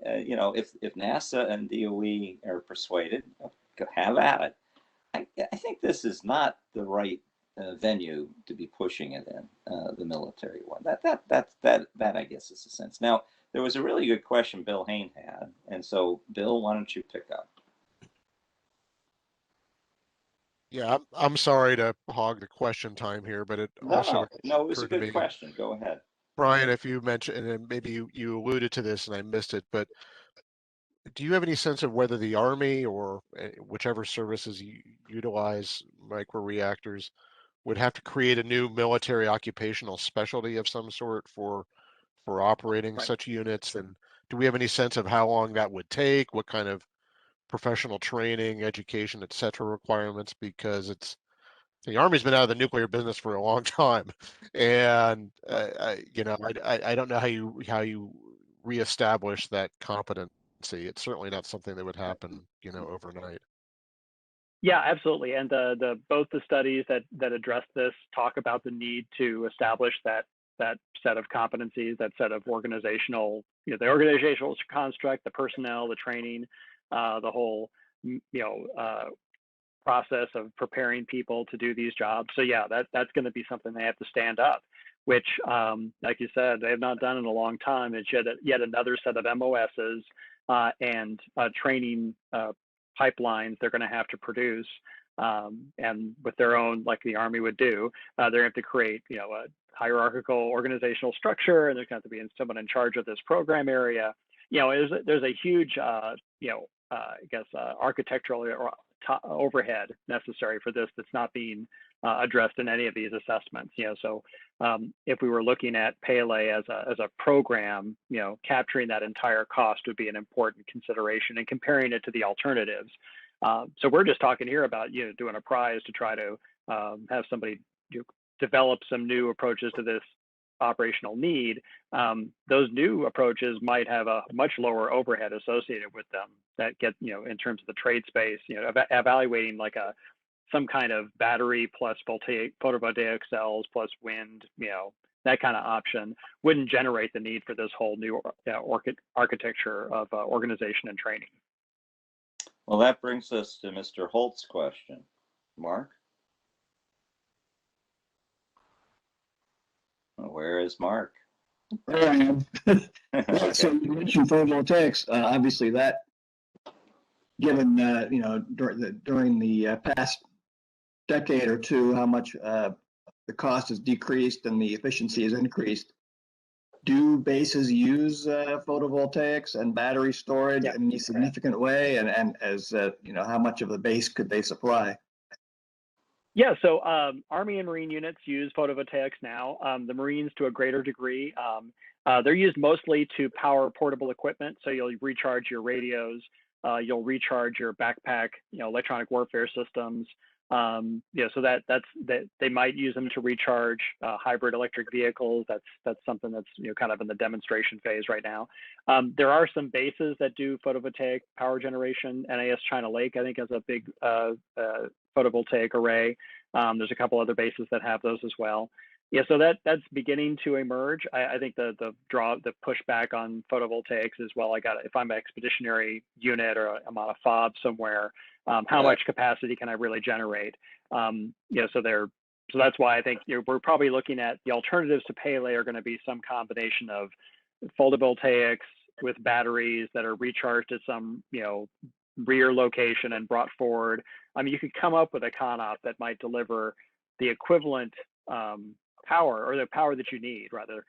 A: If NASA and DOE are persuaded, have at it. I think this is not the right venue to be pushing it in, the military one. That I guess is the sense. Now, there was a really good question Bill Hain had, and so Bill, why don't you pick up?
C: Yeah, I'm sorry to hog the question time here, but it also
A: no, it was a
C: occurred to
A: good
C: me,
A: question. Go ahead.
C: Bryan, if you mentioned, and maybe you alluded to this and I missed it, but do you have any sense of whether the Army or whichever services utilize micro-reactors would have to create a new military occupational specialty of some sort for operating
B: Right.
C: such units? And do we have any sense of how long that would take? What kind of professional training, education, et cetera, requirements? Because the Army's been out of the nuclear business for a long time, and I don't know how you reestablish that competency. It's certainly not something that would happen, overnight.
B: Yeah, absolutely. And both the studies that address this talk about the need to establish that set of competencies, that set of organizational, the organizational construct, the personnel, the training, the whole, process of preparing people to do these jobs. So yeah, that's going to be something they have to stand up, which, like you said, they have not done in a long time. It's yet another set of MOSs and training pipelines they're going to have to produce, and with their own, like the Army would do, they're going to have to create, a hierarchical organizational structure, and there's going to have to be someone in charge of this program area. There's a huge, architectural or overhead necessary for this that's not being addressed in any of these assessments. So if we were looking at Pele as a program, capturing that entire cost would be an important consideration, and comparing it to the alternatives. So we're just talking here about doing a prize to try to have somebody develop some new approaches to this operational need. Those new approaches might have a much lower overhead associated with them that get, in terms of the trade space, evaluating like some kind of battery plus photovoltaic cells plus wind, that kind of option wouldn't generate the need for this whole new architecture of organization and training.
A: Well, that brings us to Mr. Holt's question. Mark? Where is Mark?
H: There I am.
A: Okay.
H: So you mentioned photovoltaics. Obviously, that, given during the past decade or two, how much the cost has decreased and the efficiency has increased. Do bases use photovoltaics and battery storage in any significant way? And as how much of the base could they supply?
B: Yeah, so Army and Marine units use photovoltaics now. The Marines to a greater degree. They're used mostly to power portable equipment. So you'll recharge your radios, you'll recharge your backpack, electronic warfare systems. So that's they might use them to recharge hybrid electric vehicles. That's something that's kind of in the demonstration phase right now. There are some bases that do photovoltaic power generation. NAS China Lake, I think, has a big photovoltaic array. There's a couple other bases that have those as well. Yeah, so that's beginning to emerge. I think the pushback on photovoltaics is, well, if I'm an expeditionary unit or I'm on a FOB somewhere, how much capacity can I really generate? So that's why I think we're probably looking at the alternatives to Pele are going to be some combination of photovoltaics with batteries that are recharged at some rear location and brought forward. I mean, you could come up with a CONOP that might deliver the equivalent power, or the power that you need rather,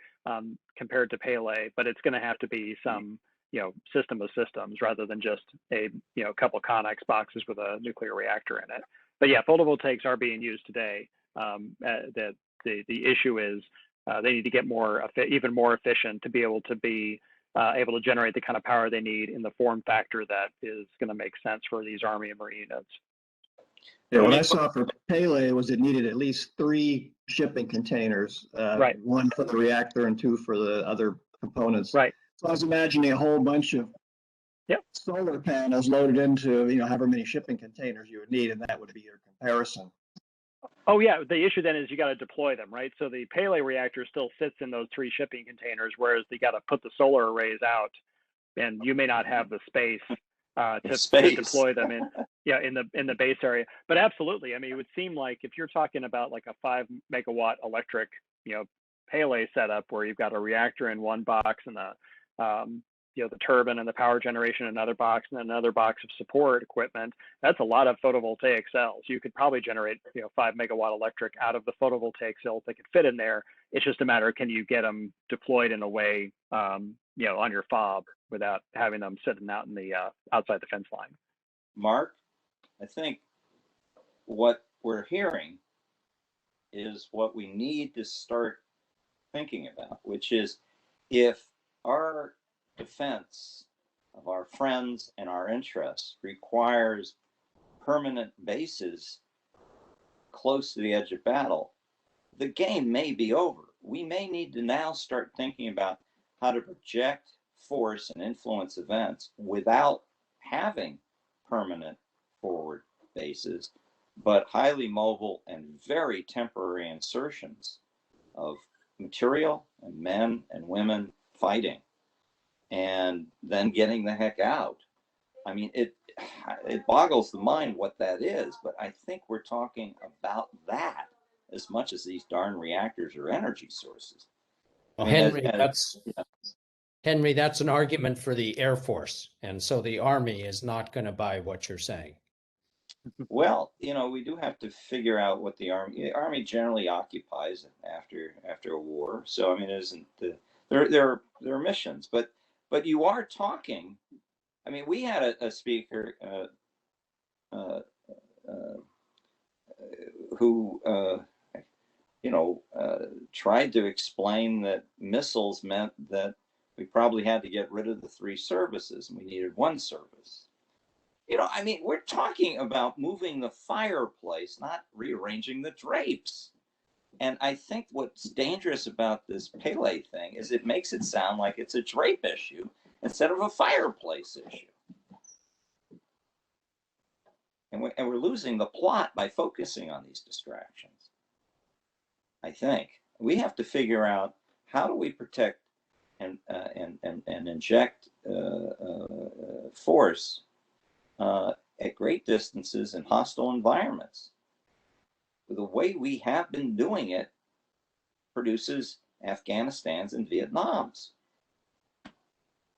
B: compared to Pele, but it's going to have to be some system of systems rather than just a couple of Connex boxes with a nuclear reactor in it. But yeah, photovoltaics are being used today. The issue is they need to get even more efficient to be able to generate the kind of power they need in the form factor that is going to make sense for these Army and Marine units.
H: Yeah, what I saw for Pele was it needed at least 3 shipping containers,
B: right.
H: 1 for the reactor and 2 for the other components.
B: Right.
H: So I was imagining a whole bunch of solar panels loaded into however many shipping containers you would need, and that would be your comparison.
B: Oh yeah, the issue then is you got to deploy them, right? So the Pele reactor still sits in those 3 shipping containers, whereas you got to put the solar arrays out, and you may not have the space to deploy them in in the base area. But absolutely, I mean, it would seem like if you're talking about like a 5 megawatt electric, Pele setup where you've got a reactor in one box and the turbine and the power generation in another box and another box of support equipment, that's a lot of photovoltaic cells. You could probably generate 5 megawatt electric out of the photovoltaic cells that could fit in there. It's just a matter of, can you get them deployed in a way on your fob without having them sitting out in the outside the fence line.
A: Mark, I think what we're hearing is what we need to start thinking about, which is if our defense of our friends and our interests requires permanent bases close to the edge of battle, the game may be over. We may need to now start thinking about how to project force and influence events without having permanent forward bases, but highly mobile and very temporary insertions of material and men and women fighting and then getting the heck out. I mean, it boggles the mind what that is, but I think we're talking about that as much as these darn reactors are energy sources.
G: Well, Henry, that's an argument for the Air Force, and so the Army is not going to buy what you're saying.
A: Well, we do have to figure out what the Army generally occupies after a war. So I mean, there are missions, but you are talking. I mean, we had a speaker who tried to explain that missiles meant that we probably had to get rid of the 3 services and we needed 1 service. I mean, we're talking about moving the fireplace, not rearranging the drapes. And I think what's dangerous about this Pele thing is it makes it sound like it's a drape issue instead of a fireplace issue. And we're losing the plot by focusing on these distractions. I think we have to figure out how do we protect and inject force at great distances in hostile environments. The way we have been doing it produces Afghanistan's and Vietnam's.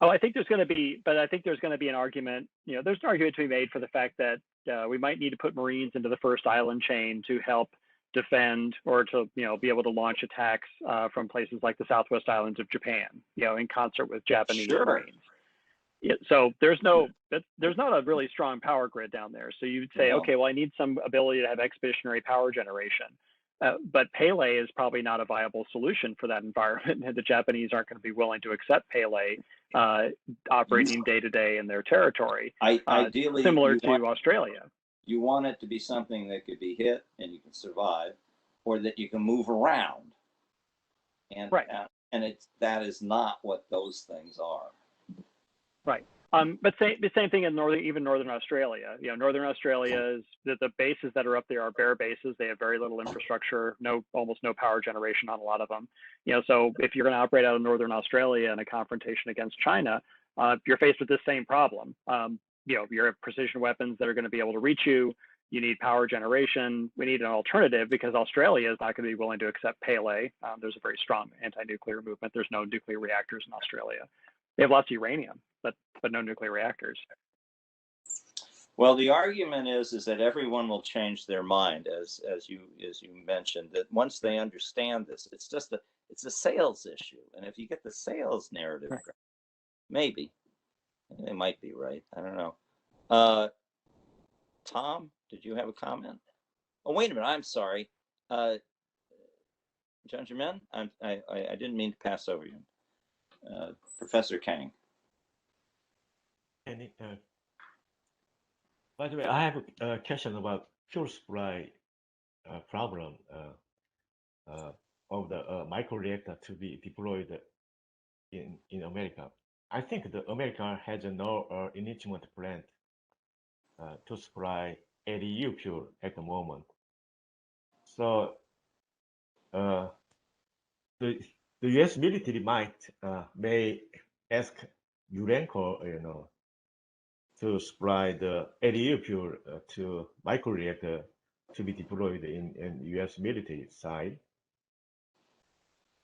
B: Oh, I think there's going to be an argument. There's an argument to be made for the fact that we might need to put Marines into the first island chain to help defend or to be able to launch attacks from places like the Southwest Islands of Japan, in concert with Japanese Marines. Yeah, so there's not a really strong power grid down there. So you'd say, okay, well, I need some ability to have expeditionary power generation. But Pele is probably not a viable solution for that environment. And the Japanese aren't going to be willing to accept Pele operating day to day in their territory.
A: Ideally,
B: similar to Australia.
A: You want it to be something that could be hit and you can survive, or that you can move around. And
B: right.
A: And that is not what those things are.
B: Right. But the same thing in Northern Australia. Northern Australia is the bases that are up there are bare bases. They have very little infrastructure, almost no power generation on a lot of them. So if you're going to operate out of Northern Australia in a confrontation against China, you're faced with this same problem. You have precision weapons that are going to be able to reach you. You need power generation. We need an alternative because Australia is not going to be willing to accept Pele. There's a very strong anti-nuclear movement. There's no nuclear reactors in Australia. They have lots of uranium, but no nuclear reactors.
A: Well, the argument is that everyone will change their mind, as you mentioned, that once they understand this, it's a sales issue, and if you get the sales narrative, right, maybe they might be right. I don't know. Tom, did you have a comment? Oh, wait a minute. I'm sorry, John Germain. I didn't mean to pass over you. Professor Kang.
I: By the way, I have a question about fuel supply problem of the micro-reactor to be deployed in America. I think the America has no enrichment plant to supply ADU fuel at the moment. So the the U.S. military may ask Urenco, to supply the LEU fuel to micro-reactor to be deployed in U.S. military side.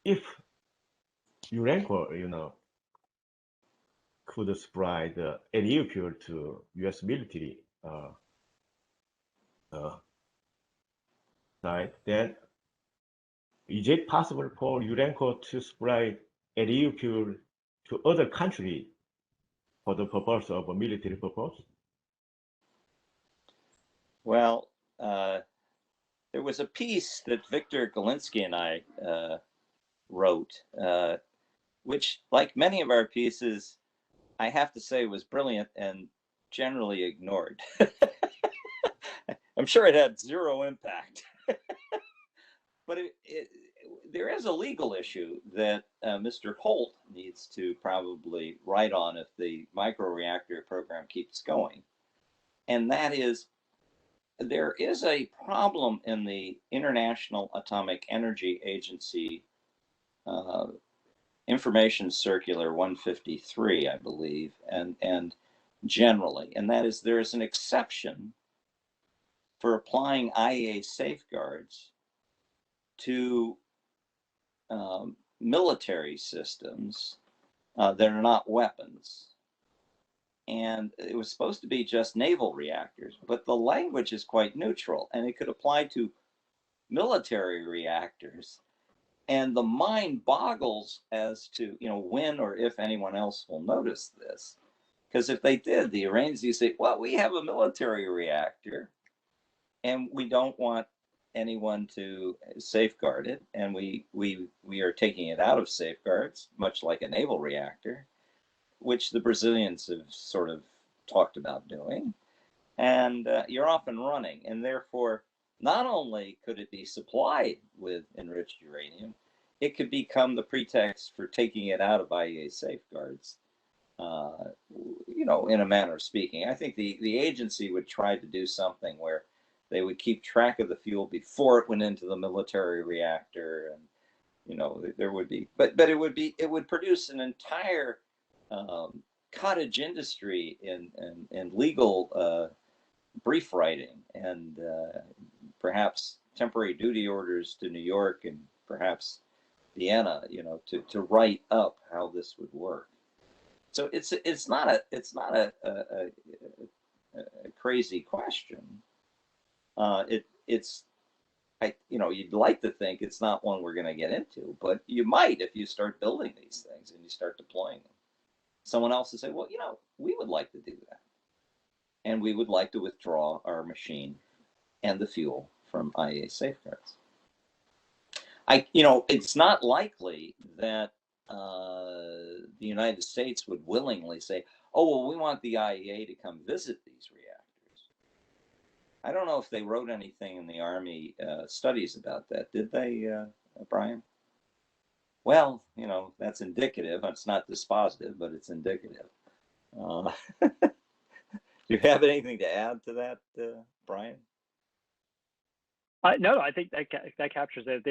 I: If Urenco, could supply the LEU fuel to U.S. military side, then is it possible for Urenco to supply LEU fuel to other countries for the purpose of a military purpose?
A: Well, there was a piece that Victor Galinsky and I wrote, which, like many of our pieces, I have to say was brilliant and generally ignored. I'm sure it had zero impact. But there is a legal issue that Mr. Holt needs to probably write on if the micro-reactor program keeps going. And that is, there is a problem in the International Atomic Energy Agency Information Circular 153, I believe, and generally, and that is there is an exception for applying IAEA safeguards to military systems that are not weapons. And it was supposed to be just naval reactors, but the language is quite neutral, and it could apply to military reactors. And the mind boggles as to, when or if anyone else will notice this. Because if they did, the Iranians would say, well, we have a military reactor, and we don't want anyone to safeguard it, and we are taking it out of safeguards, much like a naval reactor, which the Brazilians have sort of talked about doing, and you're off and running. And therefore, not only could it be supplied with enriched uranium, it could become the pretext for taking it out of IAEA safeguards, in a manner of speaking. I think the agency would try to do something where they would keep track of the fuel before it went into the military reactor, and there would be, but it would produce an entire cottage industry in legal brief writing, and perhaps temporary duty orders to New York and perhaps Vienna, to write up how this would work. So it's not a crazy question. You'd like to think it's not one we're going to get into, but you might if you start building these things and you start deploying them. Someone else will say, well, we would like to do that. And we would like to withdraw our machine and the fuel from IAEA safeguards. It's not likely that the United States would willingly say, oh, well, we want the IAEA to come visit these reactors. I don't know if they wrote anything in the Army studies about that. Did they, Bryan? Well, that's indicative. It's not dispositive, but it's indicative. Do you have anything to add to that, Bryan?
B: No, I think that captures it.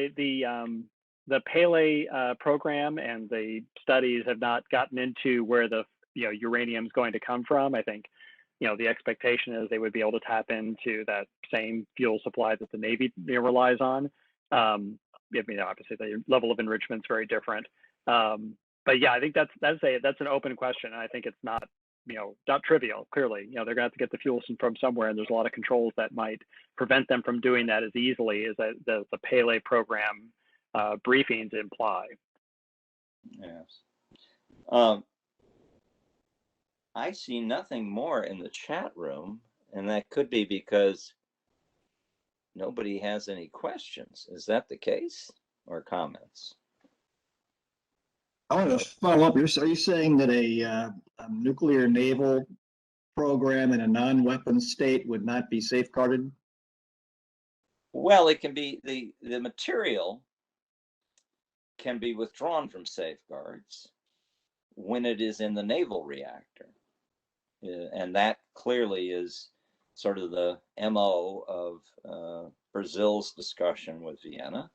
B: The Pele program and the studies have not gotten into where the uranium is going to come from. I think the expectation is they would be able to tap into that same fuel supply that the Navy relies on. Obviously the level of enrichment is very different. But yeah, I think that's an open question. And I think it's not trivial. Clearly, they're going to have to get the fuel from somewhere, and there's a lot of controls that might prevent them from doing that as easily as the Pele program briefings imply.
A: Yes. I see nothing more in the chat room, and that could be because nobody has any questions. Is that the case, or comments?
H: I want to follow up. Are you saying that a nuclear naval program in a non-weapon state would not be safeguarded?
A: Well, it can be, the material can be withdrawn from safeguards when it is in the naval reactor. And that clearly is sort of the MO of Brazil's discussion with Vienna.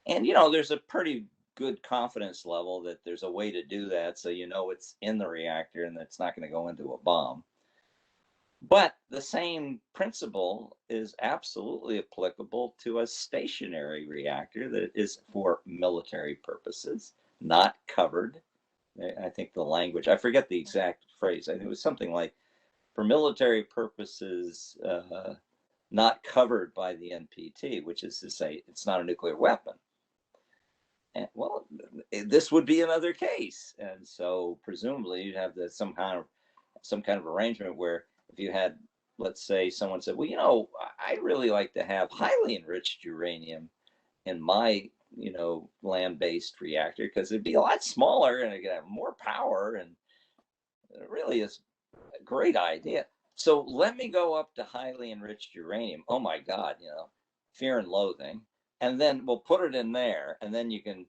A: And, there's a pretty good confidence level that there's a way to do that, so it's in the reactor and it's not going to go into a bomb. But the same principle is absolutely applicable to a stationary reactor that is for military purposes, not covered. I think the language, I forget the exact phrase. I think it was something like, for military purposes, not covered by the NPT, which is to say it's not a nuclear weapon. And, well, this would be another case. And so presumably you'd have some kind of arrangement where if you had, let's say someone said, well, I'd really like to have highly enriched uranium in my, land-based reactor, because it'd be a lot smaller and it could have more power, and it really is a great idea. So let me go up to highly enriched uranium. Oh my God, fear and loathing. And then we'll put it in there, and then you can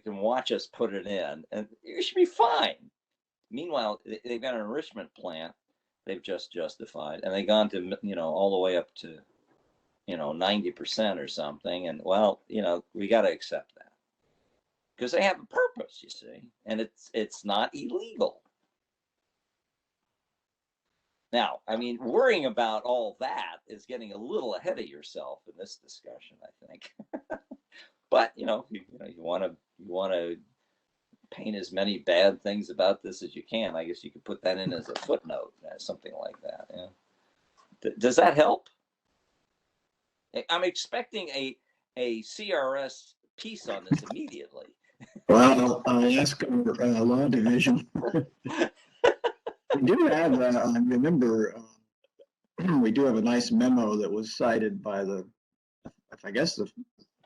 A: watch us put it in, and you should be fine. Meanwhile, they've got an enrichment plant they've just justified, and they've gone to, all the way up to, 90% or something. And well, we got to accept that because they have a purpose, you see, and it's not illegal. Now, I mean, worrying about all that is getting a little ahead of yourself in this discussion, I think. But you want to paint as many bad things about this as you can. I guess you could put that in as a footnote, something like that. Yeah. Does that help? I'm expecting a CRS piece on this immediately.
H: Well, I ask our law division. We do have, I remember, we do have a nice memo that was cited by the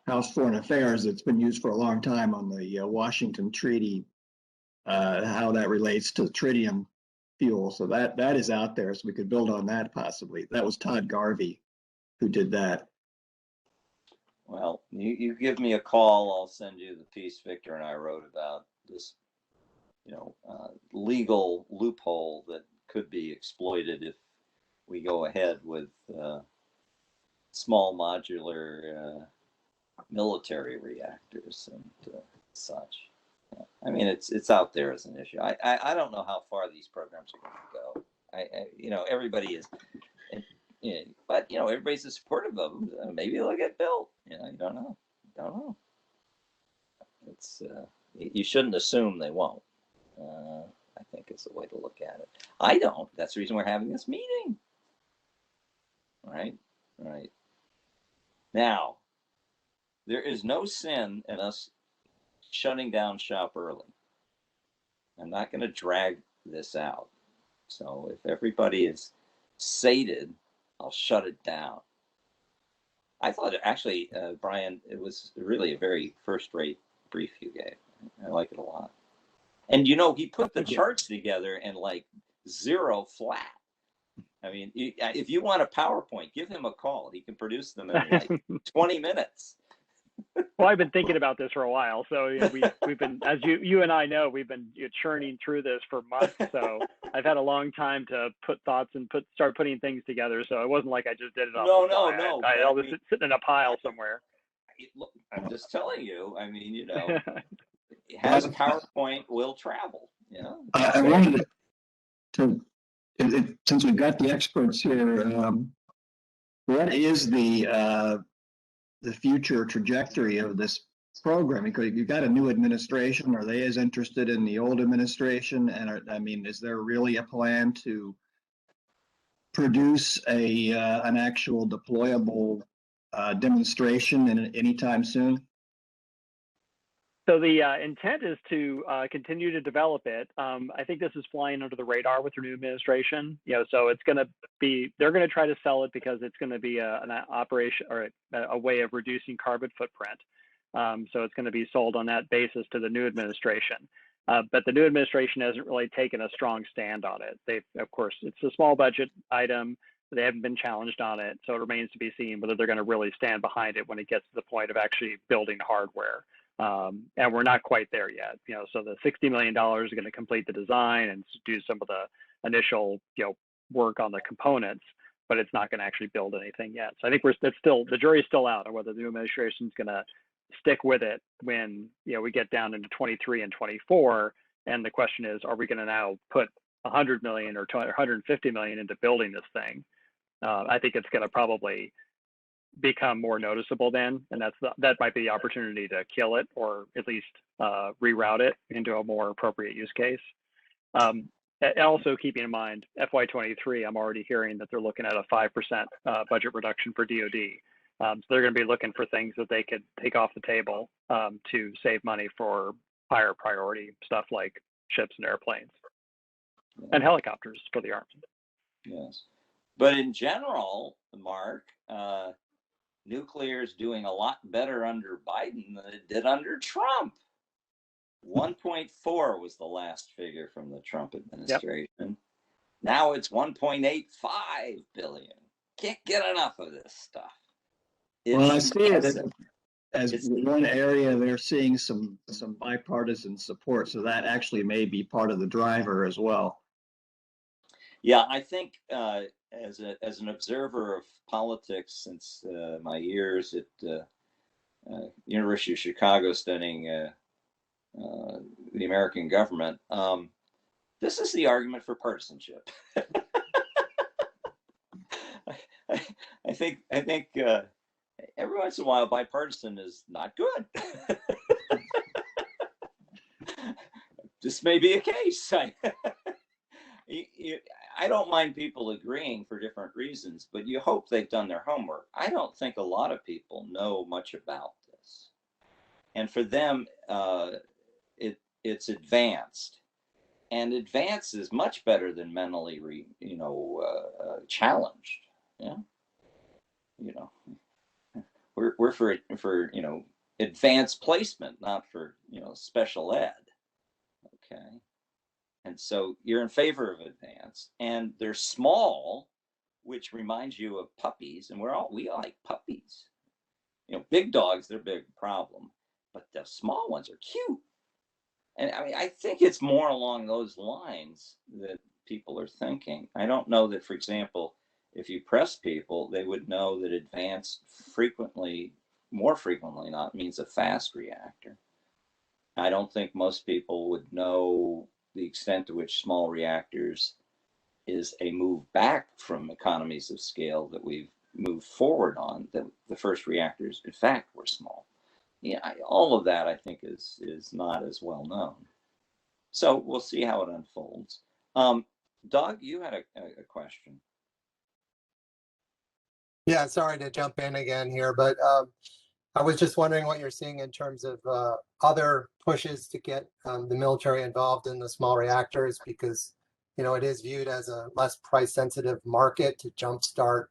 H: House Foreign Affairs that's been used for a long time on the Washington Treaty, how that relates to tritium fuel. So that is out there, so we could build on that possibly. That was Todd Garvey who did that.
A: Well, you give me a call, I'll send you the piece Victor and I wrote about this, legal loophole that could be exploited if we go ahead with small modular military reactors and such. I mean, it's out there as an issue. I don't know how far these programs are going to go. Everybody is. But everybody's supportive of them. Maybe they'll get built. You don't know. It's you shouldn't assume they won't. I think is the way to look at it. I don't. That's the reason we're having this meeting. Right. Now, there is no sin in us shutting down shop early. I'm not going to drag this out. So if everybody is sated, I'll shut it down. I thought actually, Bryan, it was really a very first-rate brief you gave. I like it a lot. And he put the charts together in like zero flat. I mean, if you want a PowerPoint, give him a call. He can produce them in like 20 minutes.
B: Well, I've been thinking about this for a while. So we've been, as you and I know, we've been churning through this for months. So I've had a long time to put thoughts and start putting things together. So it wasn't like I just did it off the fly.
A: No.
B: I all this sitting in a pile somewhere.
A: Look, I'm just telling you. I mean, has PowerPoint will travel.
H: I wanted to since we've got the experts here, what is the future trajectory of this program? Because you've got a new administration. Are they as interested in the old administration? And is there really a plan to produce an actual deployable demonstration anytime soon?
B: So the intent is to continue to develop it. I think this is flying under the radar with the new administration. So it's going to be, they're going to try to sell it because it's going to be an operation or a way of reducing carbon footprint. So it's going to be sold on that basis to the new administration. But the new administration hasn't really taken a strong stand on it. Of course, it's a small budget item. They haven't been challenged on it. So it remains to be seen whether they're going to really stand behind it when it gets to the point of actually building hardware. And we're not quite there yet. So the $60 million is going to complete the design and do some of the initial, work on the components. but it's not going to actually build anything yet. So I think the jury's still out on whether the new administration is going to stick with it when we get down into 23 and 24. And the question is, are we going to now put 100 million or 150 million into building this thing? I think it's going to probably become more noticeable then, and that might be the opportunity to kill it, or at least reroute it into a more appropriate use case. Also keeping in mind, FY23, I'm already hearing that they're looking at a 5% budget reduction for DoD. So they're going to be looking for things that they could take off the table to save money for higher priority stuff like ships and airplanes and helicopters for the Army.
A: Yes. But in general, Mark, nuclear is doing a lot better under Biden than it did under Trump. 1.4 was the last figure from the Trump administration. Yep. Now it's 1.85 billion. Can't get enough of this stuff.
H: Well, I see it as one area they're seeing some bipartisan support, so that actually may be part of the driver as well.
A: Yeah, I think as an observer of politics since my years at University of Chicago studying the American government, this is the argument for partisanship. I think every once in a while bipartisan is not good. This may be a case. I don't mind people agreeing for different reasons, but you hope they've done their homework. I don't think a lot of people know much about this, and for them, it's advanced, and advanced is much better than mentally, challenged. Yeah, we're for advanced placement, not for special ed. Okay. And so you're in favor of advance, and they're small, which reminds you of puppies, and we like puppies. Big dogs, they're a big problem, but the small ones are cute. And I mean, I think it's more along those lines that people are thinking. I don't know that, for example, if you press people, they would know that advanced more frequently not means a fast reactor. I don't think most people would know the extent to which small reactors is a move back from economies of scale that we've moved forward on, that the first reactors, in fact, were small. All of that, I think, is not as well known. So we'll see how it unfolds. Doug, you had a question.
F: Yeah, sorry to jump in again here, but I was just wondering what you're seeing in terms of other pushes to get the military involved in the small reactors, because it is viewed as a less price sensitive market to jumpstart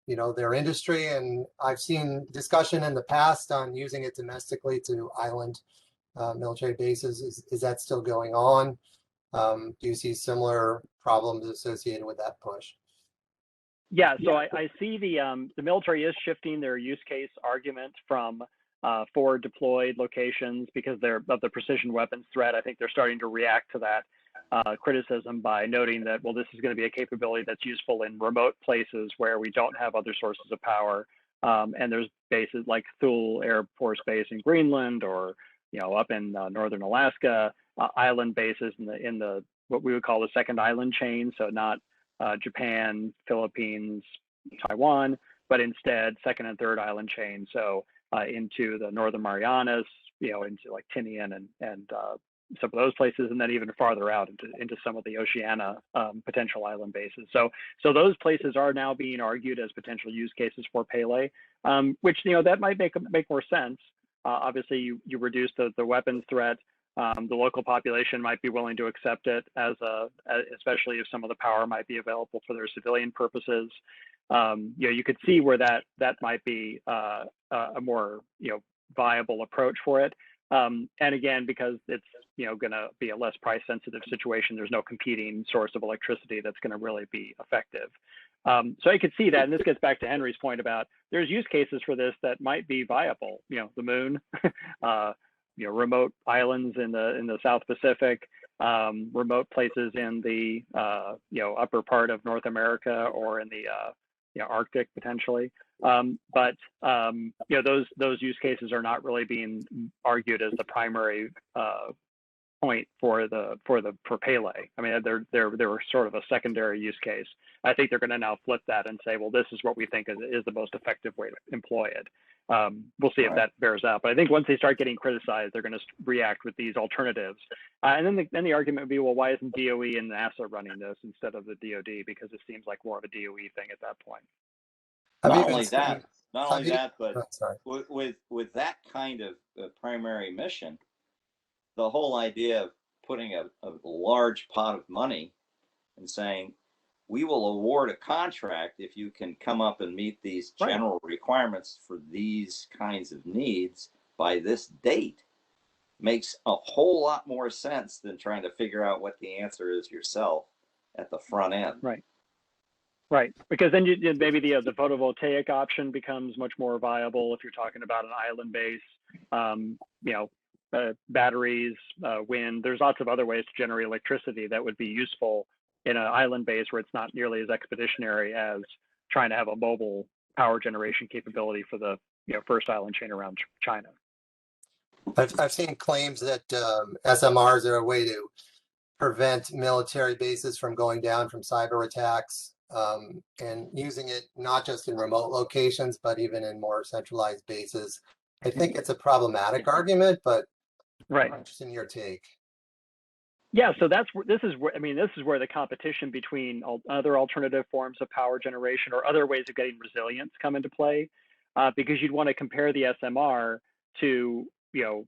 F: their industry. And I've seen discussion in the past on using it domestically to island military bases. Is that still going on? Do you see similar problems associated with that push?
B: Yeah, so I see the military is shifting their use case argument from forward deployed locations because of the precision weapons threat. I think they're starting to react to that criticism by noting that, well, this is going to be a capability that's useful in remote places where we don't have other sources of power. And there's bases like Thule Air Force Base in Greenland, or up in northern Alaska, island bases in the what we would call the second island chain. So not Japan, Philippines, Taiwan, but instead second and third island chain. So into the Northern Marianas, into like Tinian and some of those places, and then even farther out into some of the Oceania potential island bases. So those places are now being argued as potential use cases for Pele, which that might make more sense. Obviously, you reduce the weapons threat. The local population might be willing to accept it especially if some of the power might be available for their civilian purposes. You could see where that might be a more viable approach for it. And again, because it's going to be a less price sensitive situation, there's no competing source of electricity that's going to really be effective. So I could see that, and this gets back to Henry's point about there's use cases for this that might be viable. The moon. Remote islands in the South Pacific, remote places in the upper part of North America or in the Arctic potentially. But those use cases are not really being argued as the primary point for Pele. I mean, they're sort of a secondary use case. I think they're going to now flip that and say, well, this is what we think is the most effective way to employ it. We'll see if that bears out. But I think once they start getting criticized, they're going to react with these alternatives. And then the argument would be, well, why isn't DOE and NASA running this instead of the DoD? Because it seems like more of a DOE thing at that point.
A: Not only that, but with that kind of primary mission, the whole idea of putting a large pot of money and saying, we will award a contract if you can come up and meet these general requirements for these kinds of needs by this date, makes a whole lot more sense than trying to figure out what the answer is yourself at the front end.
B: Right, because then maybe the photovoltaic option becomes much more viable if you're talking about an island base, batteries, wind. There's lots of other ways to generate electricity that would be useful in an island base where it's not nearly as expeditionary as trying to have a mobile power generation capability for the first island chain around China.
F: I've seen claims that SMRs are a way to prevent military bases from going down from cyber attacks, and using it not just in remote locations, but even in more centralized bases. I think it's a problematic argument, but I'm interested in your take.
B: Yeah, so this is where the competition between other alternative forms of power generation or other ways of getting resilience come into play, because you'd want to compare the SMR to, well,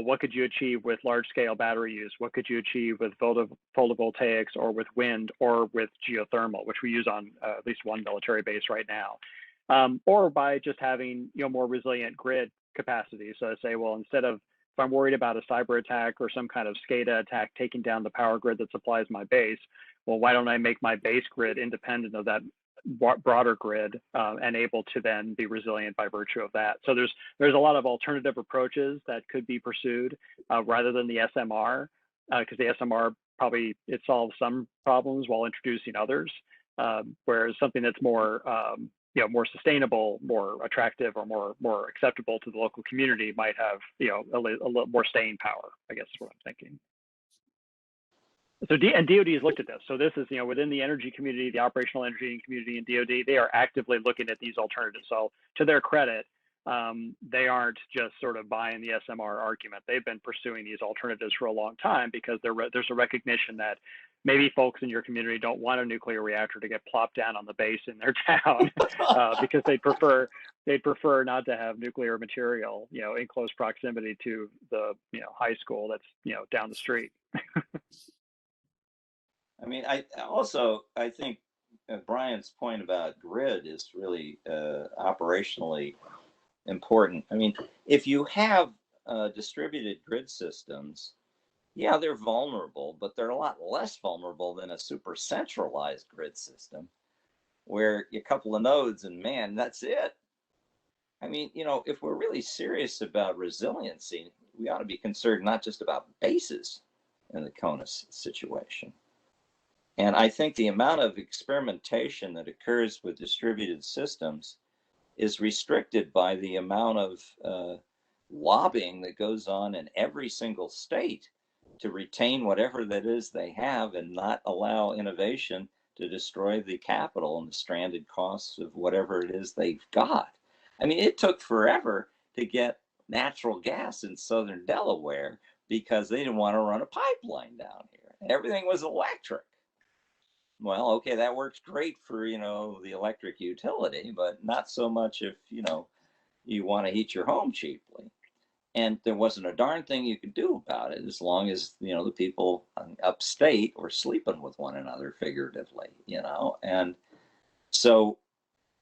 B: what could you achieve with large-scale battery use? What could you achieve with photovoltaics or with wind or with geothermal, which we use on at least one military base right now, or by just having more resilient grid capacity. So I say, well, instead of, if I'm worried about a cyber attack or some kind of SCADA attack taking down the power grid that supplies my base, well, why don't I make my base grid independent of that broader grid and able to then be resilient by virtue of that? So there's a lot of alternative approaches that could be pursued rather than the SMR, because the SMR it solves some problems while introducing others, whereas something that's more more sustainable, more attractive, or more acceptable to the local community might have a little more staying power, I guess is what I'm thinking. So and DoD has looked at this. So this is within the energy community, the operational energy community, and DoD, they are actively looking at these alternatives. So to their credit, they aren't just sort of buying the SMR argument. They've been pursuing these alternatives for a long time because there's a recognition that maybe folks in your community don't want a nuclear reactor to get plopped down on the base in their town because they'd prefer not to have nuclear material in close proximity to the high school that's down the street.
A: I mean, I think Bryan's point about grid is really operationally important. I mean, if you have distributed grid systems, yeah, they're vulnerable, but they're a lot less vulnerable than a super centralized grid system where you couple of nodes and man, that's it. I mean, if we're really serious about resiliency, we ought to be concerned not just about bases in the CONUS situation. And I think the amount of experimentation that occurs with distributed systems is restricted by the amount of lobbying that goes on in every single state to retain whatever that is they have and not allow innovation to destroy the capital and the stranded costs of whatever it is they've got. I mean, it took forever to get natural gas in southern Delaware because they didn't want to run a pipeline down here. Everything was electric. Well, okay, that works great for, the electric utility, but not so much if, you want to heat your home cheaply. And there wasn't a darn thing you could do about it as long as, the people upstate were sleeping with one another figuratively, And so,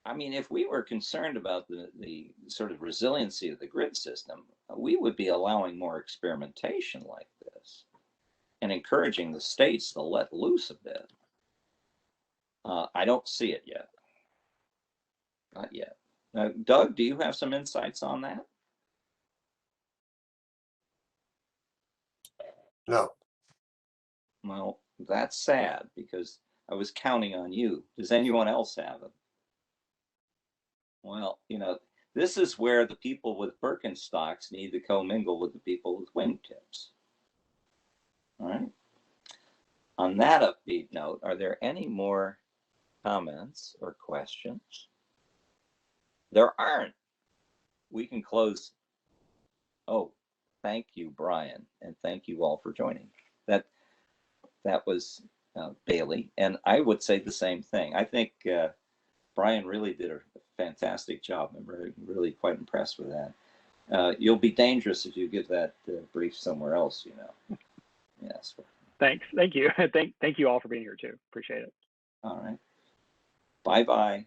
A: I mean, if we were concerned about the sort of resiliency of the grid system, we would be allowing more experimentation like this and encouraging the states to let loose a bit. I don't see it yet. Not yet. Doug, do you have some insights on that?
F: No.
A: Well, that's sad because I was counting on you. Does anyone else have it? Well, this is where the people with Birkenstocks need to commingle with the people with wingtips. All right. On that upbeat note, are there any more comments or questions? There aren't. We can close. Oh, thank you, Bryan, and thank you all for joining. That was Bailey, and I would say the same thing. I think Bryan really did a fantastic job. I'm really quite impressed with that. You'll be dangerous if you give that brief somewhere else, Yes.
B: Thanks. Thank you. Thank you all for being here too. Appreciate it.
A: All right. Bye-bye.